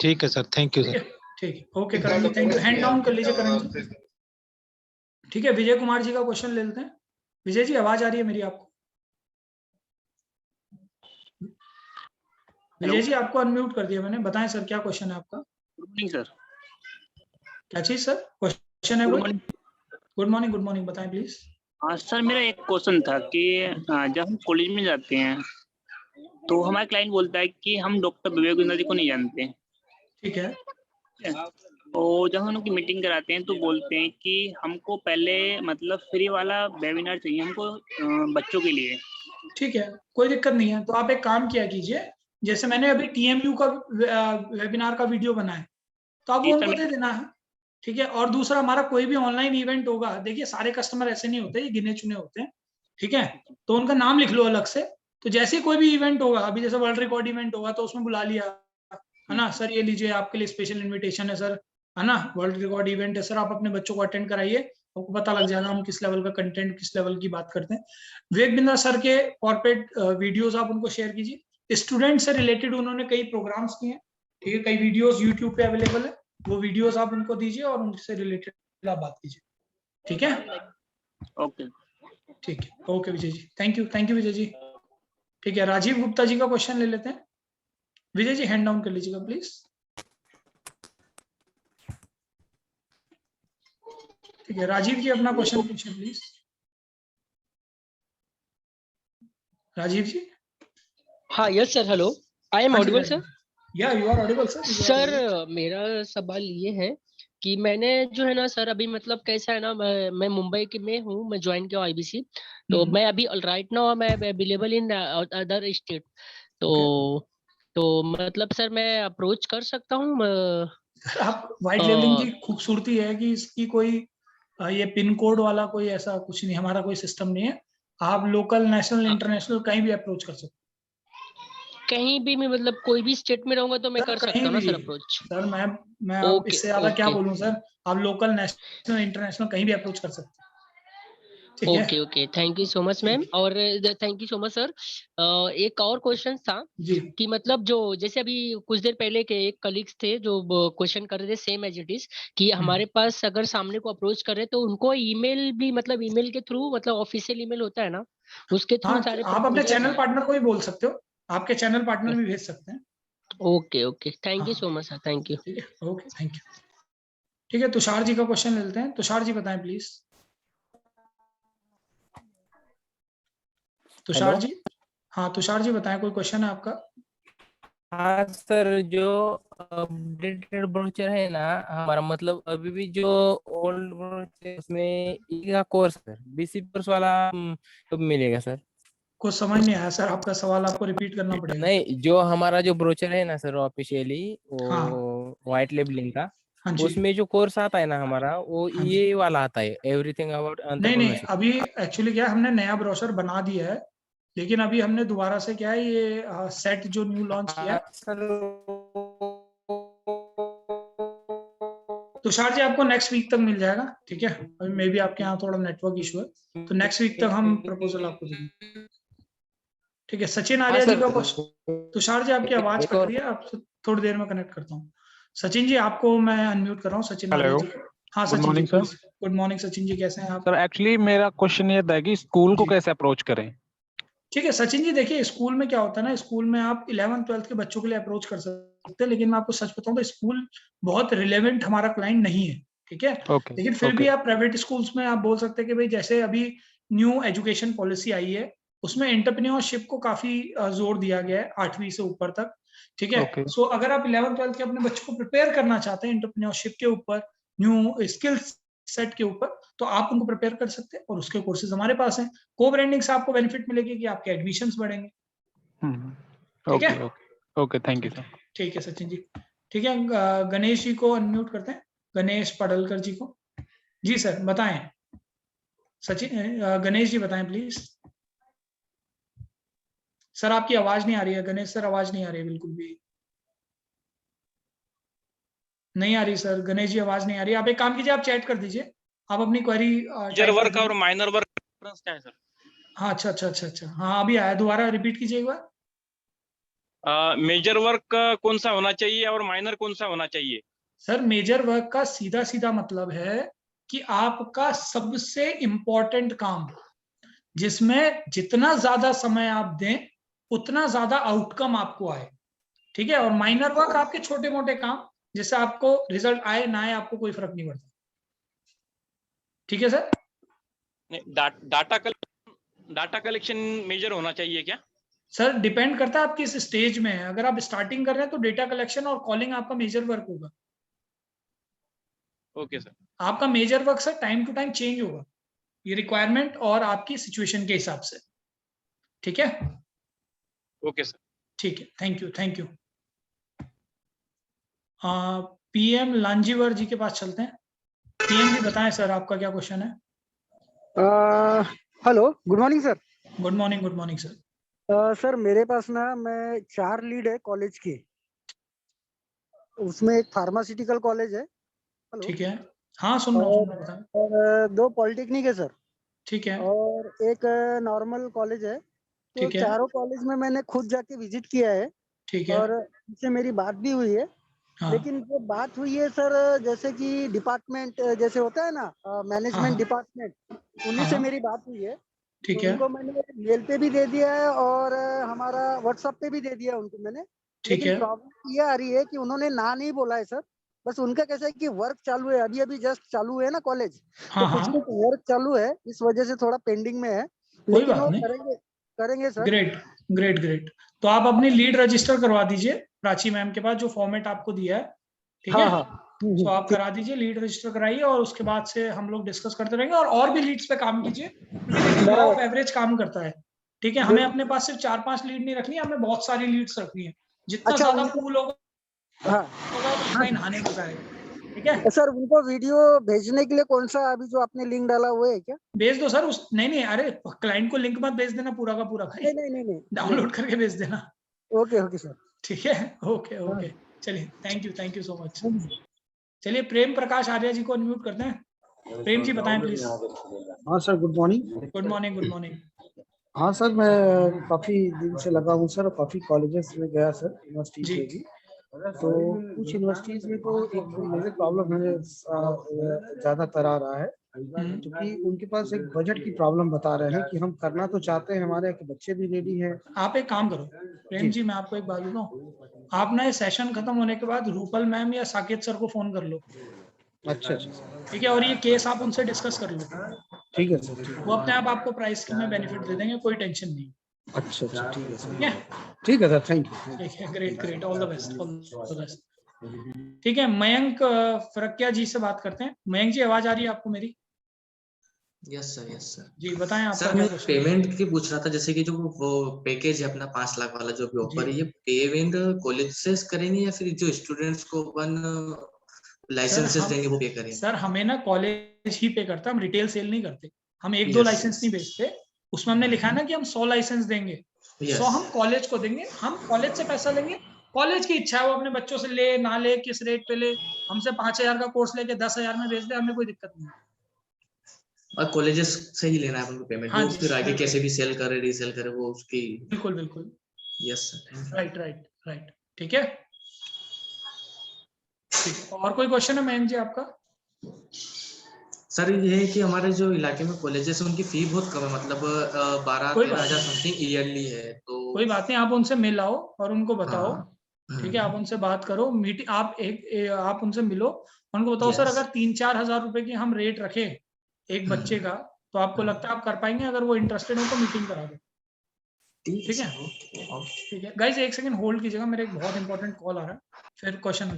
ठीक है सर, थैंक यू सर। ठीक है, okay Karan ji, thank you. Hand down कर लीजिए करण जी, ठीक है? विजय कुमार जी का क्वेश्चन ले लेते हैं। विजय जी आवाज आ रही है मेरी आपको? विजय जी आपको अनम्यूट कर दिया मैंने, बताएं सर क्या क्वेश्चन है आपका? Good morning sir. क्या चीज सर, क्वेश्चन है? गुड मॉर्निंग, बताएं प्लीज। हाँ सर, मेरा एक क्वेश्चन था कि जब हम कॉलेज में जाते हैं तो हमारा क्लाइंट बोलता है कि हम डॉक्टर विवेक बिंद्रा जी को नहीं जानते, ठीक है? और जब हम उनकी मीटिंग कराते हैं तो बोलते हैं कि हमको पहले मतलब फ्री वाला वेबिनार चाहिए हमको बच्चों के लिए। ठीक है, कोई दिक्कत नहीं है, तो आप एक काम किया कीजिए, जैसे मैंने अभी TMU का वेबिनार का वीडियो बनाया, तो आप वो उनको दे देना है, ठीक है? और दूसरा, हमारा कोई भी ऑनलाइन इवेंट होगा, देखिए सारे कस्टमर ऐसे नहीं होते, ये गिने चुने होते हैं, ठीक है? तो उनका नाम लिख लो अलग से, तो जैसे कोई भी इवेंट होगा, अभी जैसे वर्ल्ड रिकॉर्ड इवेंट होगा तो उसमें बुला लिया, है ना सर, ये लीजिए आपके लिए स्पेशल इनविटेशन है सर, है ना, वर्ल्ड रिकॉर्ड इवेंट है सर, आप अपने बच्चों को अटेंड कराइए, आपको पता लग जाएगा हम किस लेवल का कंटेंट, किस लेवल की बात करते हैं। विवेक बिंद्रा सर के कॉर्पोरेट वीडियोस आप उनको शेयर कीजिए, स्टूडेंट से रिलेटेड उन्होंने कई प्रोग्राम्स किए हैं, ठीक है, कई वीडियोस यूट्यूब पे अवेलेबल है, वो वीडियोस आप उनको दीजिए और उनसे रिलेटेड आप बात कीजिए, ठीक है। ओके ठीक है, okay Vijay ji, thank you Vijay ji. ठीक है, राजीव गुप्ता जी का क्वेश्चन ले लेते हैं। विजय जी हैंड डाउन कर लीजिएगा प्लीज। ठीक है, राजीव जी अपना क्वेश्चन पूछिए प्लीज। राजीव जी। हाँ yes sir, hello, I am audible sir. Yeah you are audible sir. Sir मेरा सवाल ये है कि मैंने जो है ना सर, अभी मतलब कैसा है ना, मैं मुंबई के में हूँ, मैं ज्वाइन किया आईबीसी, तो मैं अभी राइट नाउ मैं अवेलेबल इन अदर स्टेट, तो मतलब सर मैं अप्रोच कर सकता हूँ? आप व्हाइट लेबलिंग की खूबसूरती है कि इसकी कोई ये पिन कोड वाला कोई ऐसा कुछ नहीं, हमारा कोई सिस्टम नहीं है, आप लोकल नेशनल इंटरनेशनल कहीं भी अप्रोच कर सकते हैं। कहीं भी मैं मतलब कोई भी स्टेट में रहूंगा तो मैं कर सकता हूँ ना सर अप्रोच? सर मैं आप इससे ज्यादा क्या बोलूं सर, आप लोकल नेशनल इंटरनेशनल कहीं भी अप्रोच कर सकते हैं। Okay okay, thank you so much ma'am, और thank you so much sir. एक और क्वेश्चन था जी, कि मतलब जो जैसे अभी कुछ देर पहले के एक कलीग्स थे जो क्वेश्चन कर रहे थे सेम एज इट इज, कि हमारे पास अगर सामने को अप्रोच कर रहे तो उनको ईमेल भी, मतलब ईमेल के थ्रू, मतलब ऑफिशियल ईमेल होता है ना, उसके थ्रू हाँ, सारे आप अपने चैनल पार्टनर को भी बोल सकते हो, आपके चैनल पार्टनर भी भेज सकते हैं। Okay okay, thank you so much sir, thank you. ठीक है, ओके, थैंक यू। ठीक है, तुषार जी का क्वेश्चन ले लेते हैं। तुषार जी बताएं प्लीज। तुषार जी, हाँ तुषार जी बताएं, कोई क्वेश्चन है आपका? हाँ सर, जो अपडेटेड ब्रोचर है ना हमारा, मतलब अभी भी जो ओल्ड ब्रोचर है उसमें एक कोर्स सर, बीसी कोर्स वाला कब मिलेगा सर? कुछ समझ नहीं आया सर आपका सवाल, आपको रिपीट करना पड़ेगा। नहीं, जो हमारा जो ब्रोचर है ना सर ऑफिशियली, हाँ वो व्हाइट लेबलिंग का, हाँ जी, उसमें जो कोर्स आता है ना हमारा, वो हाँ जी। ये वाला आता है, एवरीथिंग अबाउट नहीं, एंटरप्रेन्योरशिप। अभी एक्चुअली क्या है, हमने नया ब्रोशर बना दिया है, लेकिन अभी हमने दोबारा से क्या है, ये सेट जो न्यू लॉन्च किया है। सर तुषार जी आपको नेक्स्ट वीक तक मिल जाएगा, ठीक है, अभी मे भी आपके यहाँ थोड़ा नेटवर्क इशू है, तो नेक्स्ट वीक तक हम प्रपोजल आपको देंगे। ठीक है, सचिन आर्या जी का क्वेश्चन। तुषार जी आपकी आवाज कट रही है, आपसे थोड़ी देर में कनेक्ट करता हूँ। सचिन जी आपको मैं अनम्यूट कर रहा हूँ, सचिन आर्या जी। हाँ सचिन जी, गुड मॉर्निंग सचिन जी, कैसे हैं आप? सर एक्चुअली मेरा क्वेश्चन ये था कि स्कूल को कैसे अप्रोच करें? ठीक है सचिन जी, देखिए स्कूल में क्या होता है ना, स्कूल में आप 11th-12th के बच्चों के लिए अप्रोच कर सकते हैं, लेकिन मैं आपको सच बताऊं तो स्कूल बहुत रिलेवेंट हमारा क्लाइंट नहीं है, ठीक है। लेकिन फिर भी आप प्राइवेट स्कूल्स में आप बोल सकते हैं कि भाई जैसे अभी न्यू एजुकेशन पॉलिसी आई है, उसमें एंटरप्रेन्योरशिप को काफी जोर दिया गया है 8वीं से ऊपर तक, ठीक है। सो अगर आप 11th-12th के अपने बच्चों को प्रिपेयर करना चाहते हैं एंटरप्रेन्योरशिप के ऊपर, न्यू स्किल्स सेट के ऊपर, तो आप उनको प्रिपेयर कर सकते हैं, और उसके कोर्सेज हमारे पास हैं। को ब्रांडिंग से आपको बेनिफिट मिलेगी कि आपके एडमिशंस बढ़ेंगे। ठीक है, ओके, थैंक यू सर। ठीक है सचिन जी। ठीक है, गणेश जी को अनम्यूट करते हैं, गणेश पडलकर जी को। जी सर बताएं, सचिन गणेश जी बताएं प्लीज। सर आपकी आवाज नहीं आ रही है, गणेश सर आवाज नहीं आ रही है बिल्कुल भी नहीं आ रही सर, गणेश जी आवाज नहीं आ रही। आप एक काम कीजिए, आप चैट कर दीजिए, आप अपनी क्वेरी मेजर वर्क और माइनर वर्क डिफरेंस क्या है सर? हाँ अच्छा, हाँ अभी आया, दोबारा रिपीट कीजिए एक बार। मेजर वर्क कौन सा होना चाहिए और माइनर कौन सा होना चाहिए? सर मेजर वर्क का सीधा सीधा मतलब है कि आपका सबसे इंपॉर्टेंट काम, जिसमें जितना ज्यादा समय आप दें उतना ज्यादा आउटकम आपको आए, ठीक है। और माइनर वर्क आपके छोटे मोटे काम, जिससे आपको रिजल्ट आए ना आए आपको कोई फर्क नहीं पड़ता, ठीक है सर। डाटा कलेक्शन मेजर होना चाहिए क्या? सर डिपेंड करता है आप किस स्टेज में है, अगर आप स्टार्टिंग कर रहे हैं तो डेटा कलेक्शन और कॉलिंग आपका मेजर वर्क होगा। Okay sir. आपका major work sir time to time change होगा, ये रिक्वायरमेंट और आपकी सिचुएशन के हिसाब से, ठीक है। Okay sir. ठीक है, थैंक यू। पीएम लांजीवर जी के पास चलते हैं। पीएम जी बताएं सर आपका क्या क्वेश्चन है? Hello, good morning sir. Good morning sir. Sir मेरे पास ना, मैं 4 लीड है कॉलेज की, उसमें एक फार्मास्यूटिकल कॉलेज है। हेलो। ठीक है, हाँ सुन रहा हूँ, बताएं। और 2 पॉलिटेक्निक है सर। ठीक है, और एक नॉर्मल कॉलेज है। तो ठीक है, चारों कॉलेज में मैंने खुद जाके विजिट किया है ठीक है, और उनसे मेरी बात भी हुई है। हाँ लेकिन जो बात हुई है सर, जैसे कि डिपार्टमेंट जैसे होता है ना, हाँ मैनेजमेंट हाँ डिपार्टमेंट, उन्हीं से हाँ, मेरी बात हुई है। तो ठीक है, उनको मैंने मेल पे भी दे दिया है और हमारा व्हाट्सएप पे भी दे दिया है उनको मैंने। ठीक लेकिन है, प्रॉब्लम ये आ रही है कि उन्होंने ना नहीं बोला है सर। बस उनका कैसा है कि वर्क चालू है, अभी अभी जस्ट चालू है ना कॉलेज, तो हाँ कुछ हाँ, कुछ वर्क चालू है, इस वजह से थोड़ा पेंडिंग में है। कोई लेकिन बात वो नहीं। करेंगे, करेंगे सर। Great, great, great. तो आप अपनी लीड रजिस्टर करवा दीजिए प्राची मैम के पास, जो फॉर्मेट आपको दिया है, ठीक हाँ है। हाँ। सो आप ठीक। करा दीजिए, लीड रजिस्टर कराइए, और उसके बाद से हम लोग डिस्कस करते रहेंगे, और भी लीड्स पे काम कीजिए, क्योंकि देखिए लॉ ऑफ बराबर। एवरेज काम करता है। ठीक है, हमें बिल्कुल। अपने पास सिर्फ 4-5 लीड नहीं रखनी है, हमें बहुत सारी लीड्स रखनी है। जितना अच्छा ज्यादा उनको, पूल होगा हाँ उतना ही नहाने मजा आएगा। ठीक है, सर, उनको वीडियो भेजने के लिए कौन सा अभी जो आपने लिंक डाला वो है क्या? भेज दो सर। उस नहीं नहीं, अरे क्लाइंट को लिंक मत भेज देना पूरा का पूरा भाई, नहीं नहीं नहीं नहीं नहीं। डाउनलोड करके भेज देना। Okay okay sir. ठीक है, ओके हाँ। ओके। चलिए, थैंक यू सो मच। चलिए, प्रेम प्रकाश आर्या जी को अनम्यूट करते हैं। प्रेम जी बताएं प्लीज। हाँ sir, good morning. Good morning, good morning. हाँ सर, मैं काफ़ी दिन से लगा हूँ सर, काफ़ी कॉलेजेस में गया सर, यूनिवर्सिटीज जी में भी। तो कुछ यूनिवर्सिटीज में तो एक मेजर प्रॉब्लम है, ज़्यादातर आ रहा है, क्योंकि उनके पास एक बजट की प्रॉब्लम बता रहे हैं कि हम करना तो चाहते हैं, हमारे यहाँ के बच्चे भी रेडी हैं। आप एक काम करो प्रेम जी, मैं आपको एक बात बताऊं, आप ना ये सेशन खत्म होने के बाद रूपल मैम या साकेत सर को फोन कर लो। अच्छा अच्छा सर। ठीक है, और ये केस आप उनसे डिस्कस कर लो, ठीक है सर, ठीक वो है। अपने आप आपको प्राइस में बेनिफिट दे देंगे, कोई टेंशन नहीं। अच्छा अच्छा, ठीक है ठीक है, सर। ठीक है सर, थैंक यू। ठीक है, great great, all the best, all the best. ठीक है, मयंक फरकिया जी से बात करते हैं। मयंक जी, आवाज आ रही है आपको मेरी? Yes sir, yes sir. जी बताएं, आपका सर क्या मैं क्वेश्चन है? पेमेंट की पूछ रहा था, जैसे कि जो वो पैकेज है अपना 5 लाख वाला जो भी जी ऑफर है, ये पेमेंट कॉलेज से करेंगे या फिर जो स्टूडेंट्स को अपन सर, लाइसेंसेस हम देंगे वो पे करेंगे? सर हमें ना कॉलेज ही पे करता है, हम रिटेल सेल नहीं करते। हम एक दो यस लाइसेंस यस नहीं बेचते। उसमें हमने लिखा है ना कि हम 100 लाइसेंस देंगे। 100 यस। हम कॉलेज को देंगे, हम कॉलेज से पैसा लेंगे। कॉलेज की इच्छा है, वो अपने बच्चों से ले ना ले, किस रेट पे ले। हमसे 5,000 का कोर्स लेके 10,000 में बेच दे, हमें कोई दिक्कत नहीं है। और कॉलेजेस से ही लेना है अपन को पेमेंट, हाँ वो जी, फिर आगे बिल्कुल कैसे भी सेल करे रीसेल करे वो उसकी। बिल्कुल बिल्कुल। Yes sir, thank you. Right right right, ठीक है। ठीक है, और कोई क्वेश्चन है मयंक जी आपका? सर ये है कि हमारे जो इलाके में कॉलेजेस है उनकी फी बहुत कम है, मतलब कोई 12-13 बात हजार नहीं, समथिंग ईयरली है तो। कोई बात नहीं, आप उनसे मिल आओ और उनको बताओ। हाँ। ठीक है, आप उनसे बात करो, मीटिंग आप उनसे मिलो, उनको बताओ सर यस। अगर 3-4 हजार रुपए की हम रेट रखें एक बच्चे का, तो आपको लगता है आप कर पाएंगे? अगर वो इंटरेस्टेड हो तो मीटिंग करा दो। ठीक है ठीक है, सर, ओके ओके। ठीक है गाइज, एक सेकंड होल्ड कीजिएगा, मेरे एक बहुत इंपॉर्टेंट कॉल आ रहा है, फिर क्वेश्चन।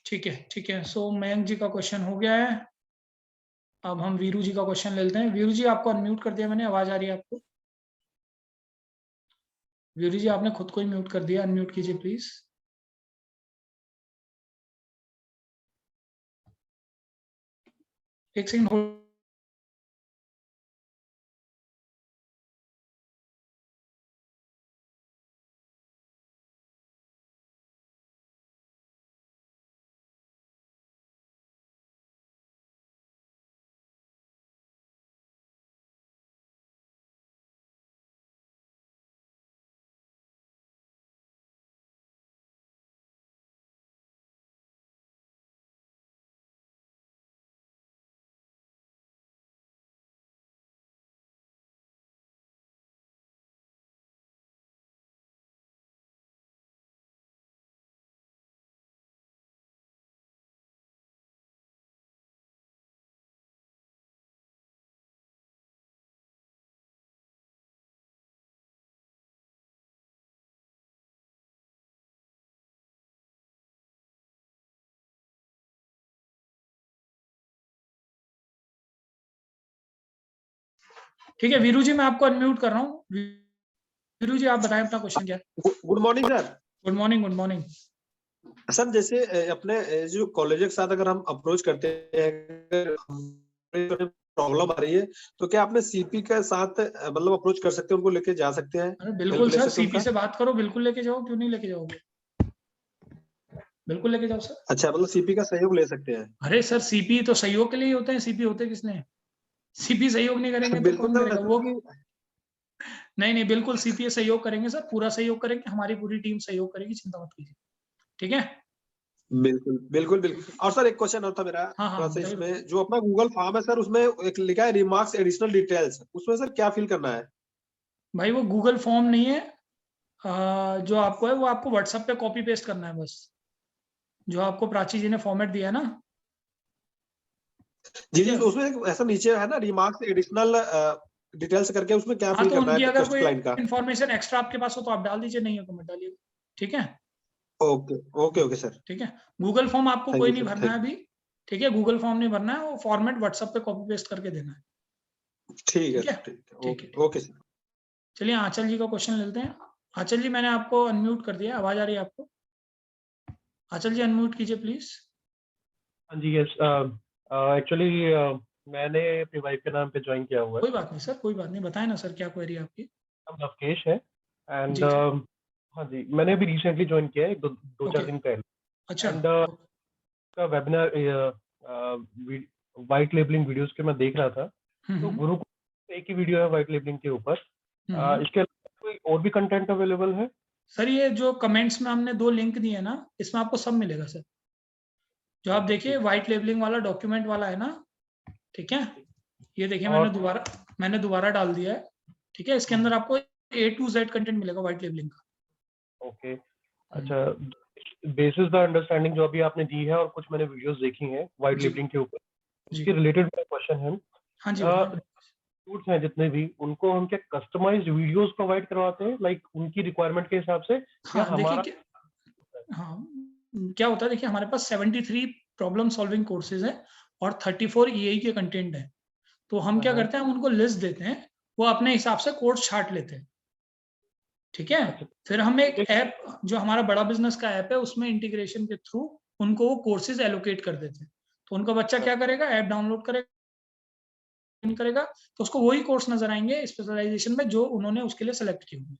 ठीक है, ठीक है, सो मयंक जी का क्वेश्चन हो गया है। अब हम वीरू जी का क्वेश्चन ले लेते हैं। वीरू जी, आपको अनम्यूट कर दिया मैंने, आवाज आ रही है आपको? वीरू जी, आपने खुद को ही म्यूट कर दिया, अनम्यूट कीजिए प्लीज। एक सेकंड होल्ड। ठीक है वीरू जी, मैं आपको अनम्यूट कर रहा हूँ। वीरू जी आप बताएं अपना क्वेश्चन क्या है। Good morning sir. Good morning, good morning sir. जैसे अपने जो कॉलेज के साथ अगर हम अप्रोच करते हैं, अगर प्रॉब्लम आ रही है तो क्या आपने सीपी के साथ मतलब अप्रोच कर सकते हैं, उनको लेके जा सकते हैं? अरे बिल्कुल सर, सीपी से बात करो, बिल्कुल लेके जाओ, क्यों नहीं लेके जाओगे, बिल्कुल लेके जाओ सर। अच्छा, मतलब सीपी का सहयोग ले सकते हैं? अरे सर सीपी तो सहयोग के लिए ही होते हैं, सीपी होते किसने, सीपी सहयोग नहीं करेंगे तो कौन करेगा वो। नहीं, बिल्कुल सीपी सहयोग करेंगे सर, पूरा सहयोग करेंगे, हमारी पूरी टीम सहयोग करेगी, चिंता मत कीजिए, ठीक है। बिल्कुल बिल्कुल बिल्कुल। और सर एक क्वेश्चन और था मेरा, थोड़ा सा इसमें जो अपना गूगल फॉर्म है सर, उसमें एक लिखा है रिमार्क्स एडिशनल डिटेल्स, उसमें सर क्या फिल करना है? भाई वो गूगल फॉर्म नहीं है, जो आपको है वो आपको व्हाट्सएप पे कॉपी पेस्ट करना है बस, जो आपको प्राची जी ने फॉर्मेट दिया है ना। जी जी, उसमें ऐसा नीचे है ना रिमार्क्स एडिशनल डिटेल्स करके, उसमें क्या फिल तो करना उनकी है अगर टेक्स्ट कोई क्लाइंट का? इन्फॉर्मेशन एक्स्ट्रा आपके पास हो तो आप डाल दीजिए, नहीं हो तो मत डालिए, ठीक है। Okay okay okay sir. ठीक है, गूगल फॉर्म आपको Thank कोई you, नहीं sir. भरना है अभी, ठीक है, गूगल फॉर्म नहीं भरना है, वो फॉर्मेट व्हाट्सएप पे कॉपी पेस्ट करके देना है। ठीक है, ठीक है, ओके सर। चलिए आंचल जी का क्वेश्चन लेते हैं। आंचल जी मैंने आपको अनम्यूट कर दिया, आवाज आ रही है आपको? आंचल जी अनम्यूट कीजिए प्लीज। हाँ जी, यस। एक्चुअली मैंने अपनी वाइफ के नाम पे ज्वाइन किया हुआ है। कोई बात नहीं सर, कोई बात नहीं, बताएं ना सर क्या क्वेरी है आपकी। नाम लवकेश है एंड जी, जी। हाँ जी, मैंने अभी रिसेंटली ज्वाइन किया है, दो चार दिन पहले। अच्छा। एंड का वेबिनार वाइट लेबलिंग वीडियोस के मैं देख रहा था, तो गुरु एक ही वीडियो है वाइट लेबलिंग के ऊपर, इसके अलावा कोई और भी कंटेंट अवेलेबल है? सर ये जो कमेंट्स में हमने 2 लिंक दिए ना, इसमें आपको सब मिलेगा सर, जो आप देखिए व्हाइट लेबलिंग वाला डॉक्यूमेंट वाला है ना, ठीक है, ये देखिए मैंने दोबारा डाल दिया है, ठीक है, इसके अंदर आपको A to Z कंटेंट मिलेगा व्हाइट लेबलिंग का। ओके, अच्छा, बेसिस द अंडरस्टैंडिंग जो अभी आपने दी है और कुछ मैंने वीडियोस देखी हैं वाइट लेबलिंग के ऊपर, उसके रिलेटेड मेरा क्वेश्चन है। हाँ जी, इंस्टीट्यूट्स हैं जितने भी, उनको हम क्या कस्टमाइज्ड वीडियोस प्रोवाइड करवाते हैं, लाइक उनकी रिक्वायरमेंट के हिसाब से, या हमारा? हाँ, क्या होता है, देखिए हमारे पास 73 प्रॉब्लम सॉल्विंग कोर्सेज हैं और 34 EI के कंटेंट है, तो हम क्या करते हैं, हम उनको लिस्ट देते हैं, वो अपने हिसाब से कोर्स छांट लेते हैं, ठीक है। फिर हम एक ऐप, जो हमारा बड़ा बिजनेस का ऐप है, उसमें इंटीग्रेशन के थ्रू उनको वो कोर्सेज एलोकेट कर देते हैं, तो उनका बच्चा क्या करेगा, ऐप डाउनलोड करेगा तो उसको वही कोर्स नजर आएंगे स्पेशलाइजेशन में जो उन्होंने उसके लिए सेलेक्ट किए होंगे।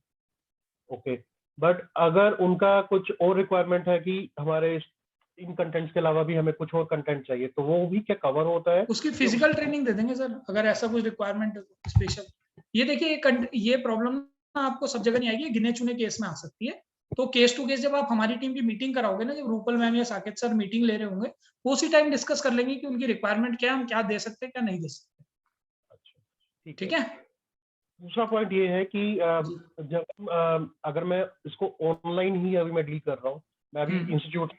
ओके, बट अगर उनका कुछ और रिक्वायरमेंट है कि हमारे इन कंटेंट्स के अलावा भी हमें कुछ और कंटेंट चाहिए, तो वो भी क्या कवर होता है? उसकी फिजिकल ट्रेनिंग दे देंगे सर, अगर ऐसा कुछ रिक्वायरमेंट स्पेशल। ये देखिए ये प्रॉब्लम आपको सब जगह नहीं आएगी, गिने चुने केस में आ सकती है, तो केस टू केस जब आप हमारी टीम की मीटिंग कराओगे ना, जब रूपल मैम या साकेत सर मीटिंग ले रहे होंगे, वो उसी टाइम डिस्कस कर लेंगे कि उनकी रिक्वायरमेंट क्या है, हम क्या दे सकते हैं क्या नहीं दे सकते। ठीक है। दूसरा पॉइंट ये है कि जब अगर मैं इसको ऑनलाइन ही अभी मैं डील कर रहा हूँ, मैं अभी इंस्टीट्यूट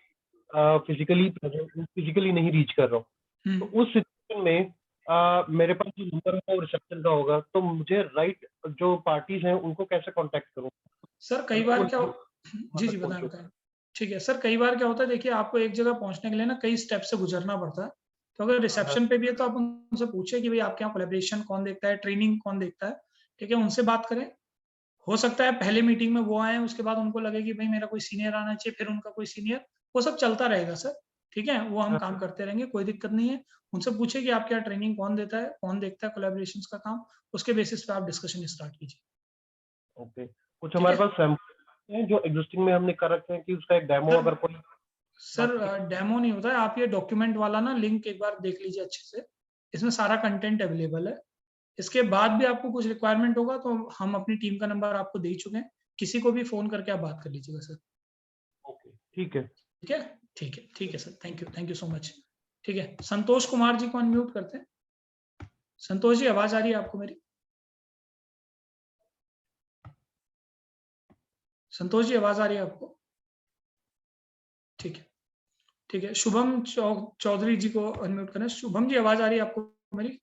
फिजिकली नहीं रीच कर रहा हूँ, तो उस सिचुएशन में मेरे पास जो नंबर है वो रिसेप्शन का होगा, तो मुझे राइट जो पार्टीज हैं उनको कैसे कांटेक्ट करूँ? सर कई बार क्या जी बताएं। ठीक है सर, कई बार क्या होता है, देखिए आपको एक जगह पहुंचने के लिए ना कई स्टेप से गुजरना पड़ता है, तो अगर रिसेप्शन पे भी है तो आप उनसे पूछे कि भाई आपके यहाँ कोलैबोरेशन कौन देखता है, ट्रेनिंग कौन देखता है, ठीक है, उनसे बात करें। हो सकता है पहले मीटिंग में वो आए, उसके बाद उनको लगे कि भाई मेरा कोई सीनियर आना चाहिए, फिर उनका कोई सीनियर, वो सब चलता रहेगा सर, ठीक है, वो हम काम करते रहेंगे, कोई दिक्कत नहीं है। उनसे पूछे कि आपके यहाँ ट्रेनिंग कौन देता है, कौन देखता है कोलैबोरेशंस का काम, उसके बेसिस पे आप डिस्कशन स्टार्ट कीजिए। ओके, कुछ हमारे पास सैंपल हैं जो एग्जिस्टिंग में हमने कर रखे हैं कि उसका एक डेमो अगर कोई? सर डेमो नहीं होता है, आप ये डॉक्यूमेंट वाला ना लिंक एक बार देख लीजिए अच्छे से, इसमें सारा कंटेंट अवेलेबल है। इसके बाद भी आपको कुछ रिक्वायरमेंट होगा तो हम अपनी टीम का नंबर आपको दे चुके हैं, किसी को भी फोन करके आप बात कर लीजिएगा सर। ओके, ठीक है, ठीक है, ठीक है, ठीक है sir, thank you so much. ठीक है, संतोष कुमार जी को अनम्यूट करते हैं। संतोष जी आवाज आ रही है आपको मेरी? संतोष जी आवाज आ रही है आपको? ठीक है, ठीक है, शुभम चौधरी जी को अनम्यूट करें। शुभम जी आवाज आ रही है आपको मेरी?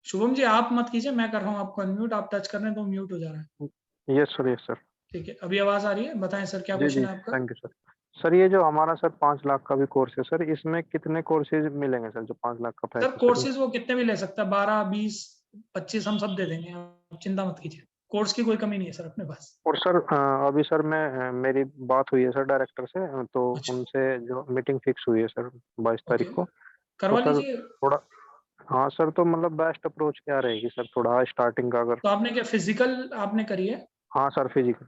शुभम जी आप मत कीजिए, मैं कर रहा हूँ आपको अनम्यूट, आप टच कर रहे हैं तो म्यूट हो जा रहा है। Yes sir. ठीक है, अभी आवाज आ रही है, बताएं सर क्या क्वेश्चन है आपका? Thank you sir. सर ये जो हमारा सर 5 लाख का भी कोर्स है सर, इसमें कितने कोर्सेज मिलेंगे सर जो 5 लाख का सर कोर्सेज वो कितने भी ले सकता है, 12, 20, 25 हम सब दे देंगे, आप चिंता मत कीजिए, कोर्स की कोई कमी नहीं है सर अपने पास। और सर अभी सर मैं मेरी बात हुई है सर डायरेक्टर से, तो उनसे जो मीटिंग फिक्स हुई है सर 22 तारीख को, करवा तो सर लीजिए। थोड़ा, हाँ सर, तो मतलब बेस्ट अप्रोच क्या रहेगी सर थोड़ा स्टार्टिंग का अगर? तो आपने क्या फिजिकल आपने करी है? हाँ सर फिजिकल।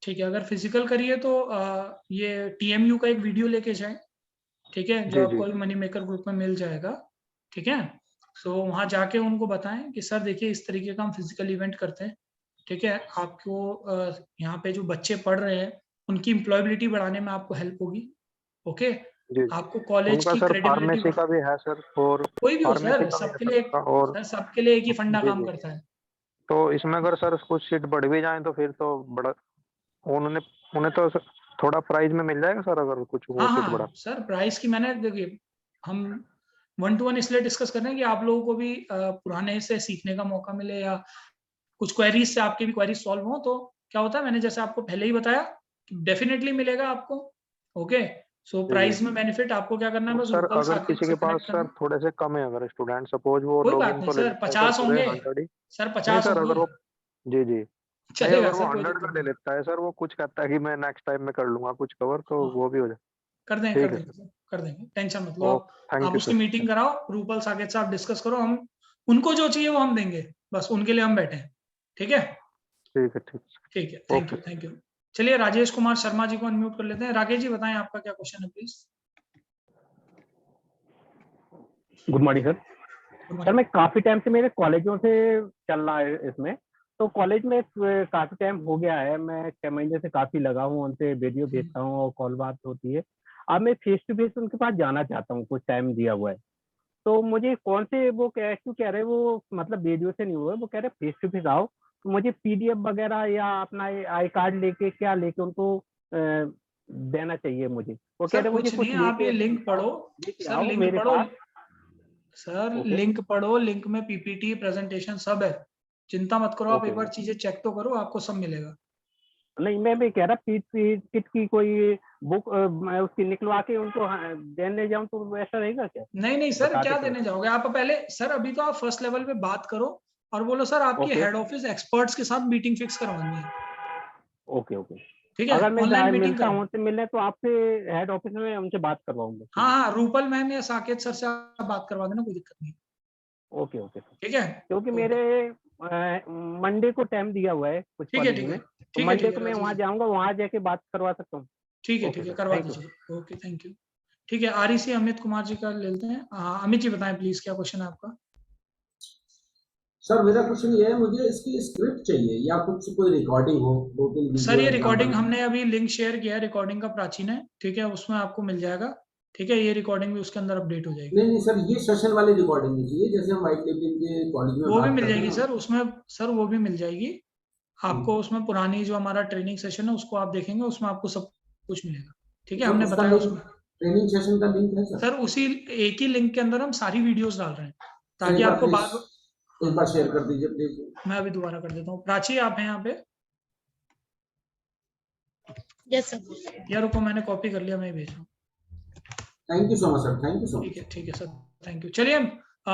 ठीक है, अगर फिजिकल करिए तो ये TMU का एक वीडियो लेके जाएं, ठीक है, जो जी, आपको मनी मेकर ग्रुप में मिल जाएगा, ठीक है। सो वहां जाके उनको बताएं कि सर देखिए इस तरीके का हम फिजिकल इवेंट करते हैं, ठीक है, आपको यहाँ पे जो बच्चे पढ़ रहे हैं उनकी एम्प्लॉयबिलिटी बढ़ाने में आपको हेल्प होगी, ओके। जी, आपको कॉलेज उनका की सर क्रेडिबिलिटी फार्मेसी का भी है सर, और कोई भी हो फार्मेसी सर, का भी है सबके सर लिए उसका, और सर सबके लिए एक ही फंडा जी काम जी, करता है। तो इसमें अगर सर कुछ सीट बढ़ भी जाए तो फिर तो बड़ा, उन्होंने उन्हें तो थोड़ा प्राइस में मिल जाएगा सर अगर कुछ वो हाँ सीट बढ़ा? हाँ सर, प्राइस की मैंने देखिए, हम 1 to 1 इसलिए डिस्कस कर रहे हैं कि आप लोगों को भी पुराने से सीखने का मौका मिले, या कुछ क्वेरीज से आपकी भी क्वेरीज सॉल्व हो। तो क्या होता है, मैंने जैसे आपको पहले ही बताया कि डेफिनेटली मिलेगा आपको, ओके। सो जी जी। प्राइस में बेनिफिट आपको क्या करना है, और बस सर रूपल अगर साकेत किसी से के पास कनेक्ट करना सर है। थोड़े से कम है, अगर स्टूडेंट सपोज वो कोई बात लॉगिन नहीं तो ले सर, लेता है सर 50 पूरे होंगे 100 ही? सर, नहीं 50 सर, होंगे, अगर वो, जी जी, नहीं चलेगा अगर वो सर, कोई 100 दिक्कत का ले नहीं, लेता है सर, वो कुछ कहता है कि मैं नेक्स्ट टाइम में कर लूंगा कुछ कवर, तो वो भी हो जाए। कर देंगे ठीक है सर, कर देंगे, टेंशन मत लो सर, आप। ओके, थैंक आप यू उसकी सर। मीटिंग कराओ, रूपल साकेत से आप डिस्कस करो, हम उनको जो चाहिए वो हम देंगे, बस उनके लिए हम बैठे हैं, ठीक है। ठीक है, ठीक ठीक है, है, thank okay. You, thank you. चलिए राजेश कुमार शर्मा जी को अनम्यूट कर लेते हैं। राकेश जी बताएं आपका क्या क्वेश्चन है please. Good morning sir. Sir मैं काफी टाइम से मेरे कॉलेजों से चल रहा है इसमें, तो कॉलेज में काफी टाइम हो गया है, मैं 6 महीने से काफी लगा हूँ, उनसे वीडियो भेजता हूँ और कॉल बात होती है। अब मैं फेस टू फेस उनके पास जाना चाहता हूँ, कुछ टाइम दिया हुआ है, तो मुझे कौन से वो क्यों कह रहे हैं, वो मतलब वीडियो से नहीं हुआ, वो कह रहे फेस टू फेस आओ, तो मुझे PDF वगैरह या अपना आई कार्ड लेके क्या लेके उनको देना चाहिए मुझे? वो कह सर रहे मुझे कुछ नहीं कुछ है, आप ये लेके लिंक पढ़ो, लेके सर आओ लिंक मेरे पढ़ो, पास। सर ओके लिंक पढ़ो, लिंक में PPT प्रेजेंटेशन सब है, चिंता मत करो, आप ओके। एक बार चीजें चेक तो करो, आपको सब मिलेगा। नहीं मैं भी कह रहा किट की कोई बुक मैं उसकी निकलवा के उनको देने जाऊं तो वैसा रहेगा क्या? नहीं नहीं सर, बताते क्या समय। देने जाओगे आप पहले, सर अभी तो आप फर्स्ट लेवल पे बात करो और बोलो सर आपकी ओके हेड ऑफिस एक्सपर्ट्स के साथ मीटिंग फिक्स करवानी है, ओके ओके। ठीक है, अगर मैं ऑनलाइन मीटिंग मिलता करो। हूँ तो मिलने तो आपसे हेड ऑफिस में उनसे बात करवाऊंगा। हाँ हाँ, रूपल मैम या साकेत सर से आप बात करवा देना, कोई दिक्कत नहीं, ओके ओके ठीक है। क्योंकि मेरे मंडे को टाइम दिया हुआ है कुछ ठीक है, कॉलेज ठीक है, में, तो ठीक है, मंडे ठीक को है मैं राजेश वहाँ जी, जाऊंगा, वहाँ जाके बात करवा सकता हूँ। ठीक है, ठीक ओके है, सर, करवा थैंक यू। दीजिए, ओके, थैंक यू। ठीक है, REC अमित कुमार जी का ले लेते हैं। हाँ अमित जी बताएं प्लीज, क्या क्वेश्चन है आपका। सर मेरा क्वेश्चन ये है, मुझे इसकी स्क्रिप्ट चाहिए या कुछ कोई रिकॉर्डिंग हो, 2-3 सर वीडियो ये रिकॉर्डिंग एग्जांपल। हमने अभी लिंक शेयर किया है, रिकॉर्डिंग का प्राचीन है, ठीक है, उसमें आपको मिल जाएगा, ठीक है, ये रिकॉर्डिंग भी उसके अंदर अपडेट हो जाएगी। नहीं नहीं सर, ये सेशन वाली रिकॉर्डिंग नहीं चाहिए, जैसे हम वाइट लेवलिंग के कॉलेज में वो भी बात मिल करते जाएगी हैं सर ना। उसमें, सर वो भी मिल जाएगी आपको, उसमें पुरानी जो हमारा ट्रेनिंग सेशन है उसको आप देखेंगे, उसमें आपको सब कुछ मिलेगा, ठीक है, सर हमने उसका बताया लिंक, उसमें। ट्रेनिंग सेशन का लिंक है सर? सर उसी एक ही लिंक के अंदर हम सारी वीडियोस डाल रहे हैं, सर ताकि एक बार आपको प्लीज, बार, एक बार शेयर कर दीजिए प्लीज। मैं अभी दोबारा कर देता हूँ। प्राची आप हैं यहाँ पे? Yes sir. या रुको, मैंने कॉपी कर लिया, मैं भेज रहा हूँ। Thank you so much sir, thank you so much. ठीक है सर, थैंक यू। चलिए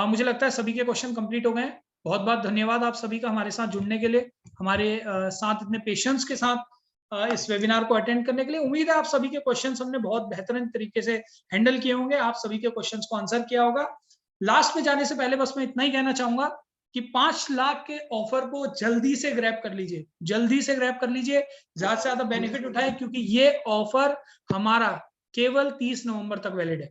मुझे लगता है सभी के क्वेश्चन कंप्लीट हो गए हैं। बहुत बहुत धन्यवाद आप सभी का हमारे साथ जुड़ने के लिए, हमारे साथ इतने पेशेंस के साथ इस वेबिनार को अटेंड करने के लिए। उम्मीद है आप सभी के क्वेश्चंस हमने बहुत बेहतरीन तरीके से हैंडल किए होंगे, आप सभी के क्वेश्चंस को आंसर किया होगा। लास्ट में जाने से पहले बस मैं इतना ही कहना चाहूंगा कि 5 लाख के ऑफर को जल्दी से ग्रैब कर लीजिए, जल्दी से ग्रैब कर लीजिए, ज्यादा से ज्यादा बेनिफिट उठाए, क्योंकि ये ऑफर हमारा केवल 30 नवंबर तक वैलिड है,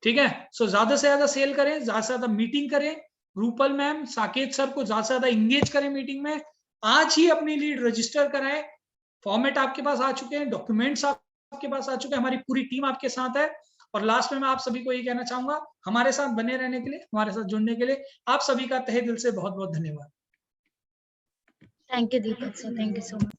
ठीक है। सो ज्यादा से ज्यादा सेल करें, ज्यादा से ज्यादा मीटिंग करें, रूपल मैम साकेत सर को ज्यादा से ज्यादा इंगेज करें मीटिंग में, आज ही अपनी लीड रजिस्टर कराएं, फॉर्मेट आपके पास आ चुके हैं, डॉक्यूमेंट्स आपके पास आ चुके हैं, हमारी पूरी टीम आपके साथ है। और लास्ट में मैं आप सभी को ये कहना चाहूंगा, हमारे साथ बने रहने के लिए, हमारे साथ जुड़ने के लिए आप सभी का तहे दिल से बहुत बहुत धन्यवाद। Thank you Deepak sir, thank you so much.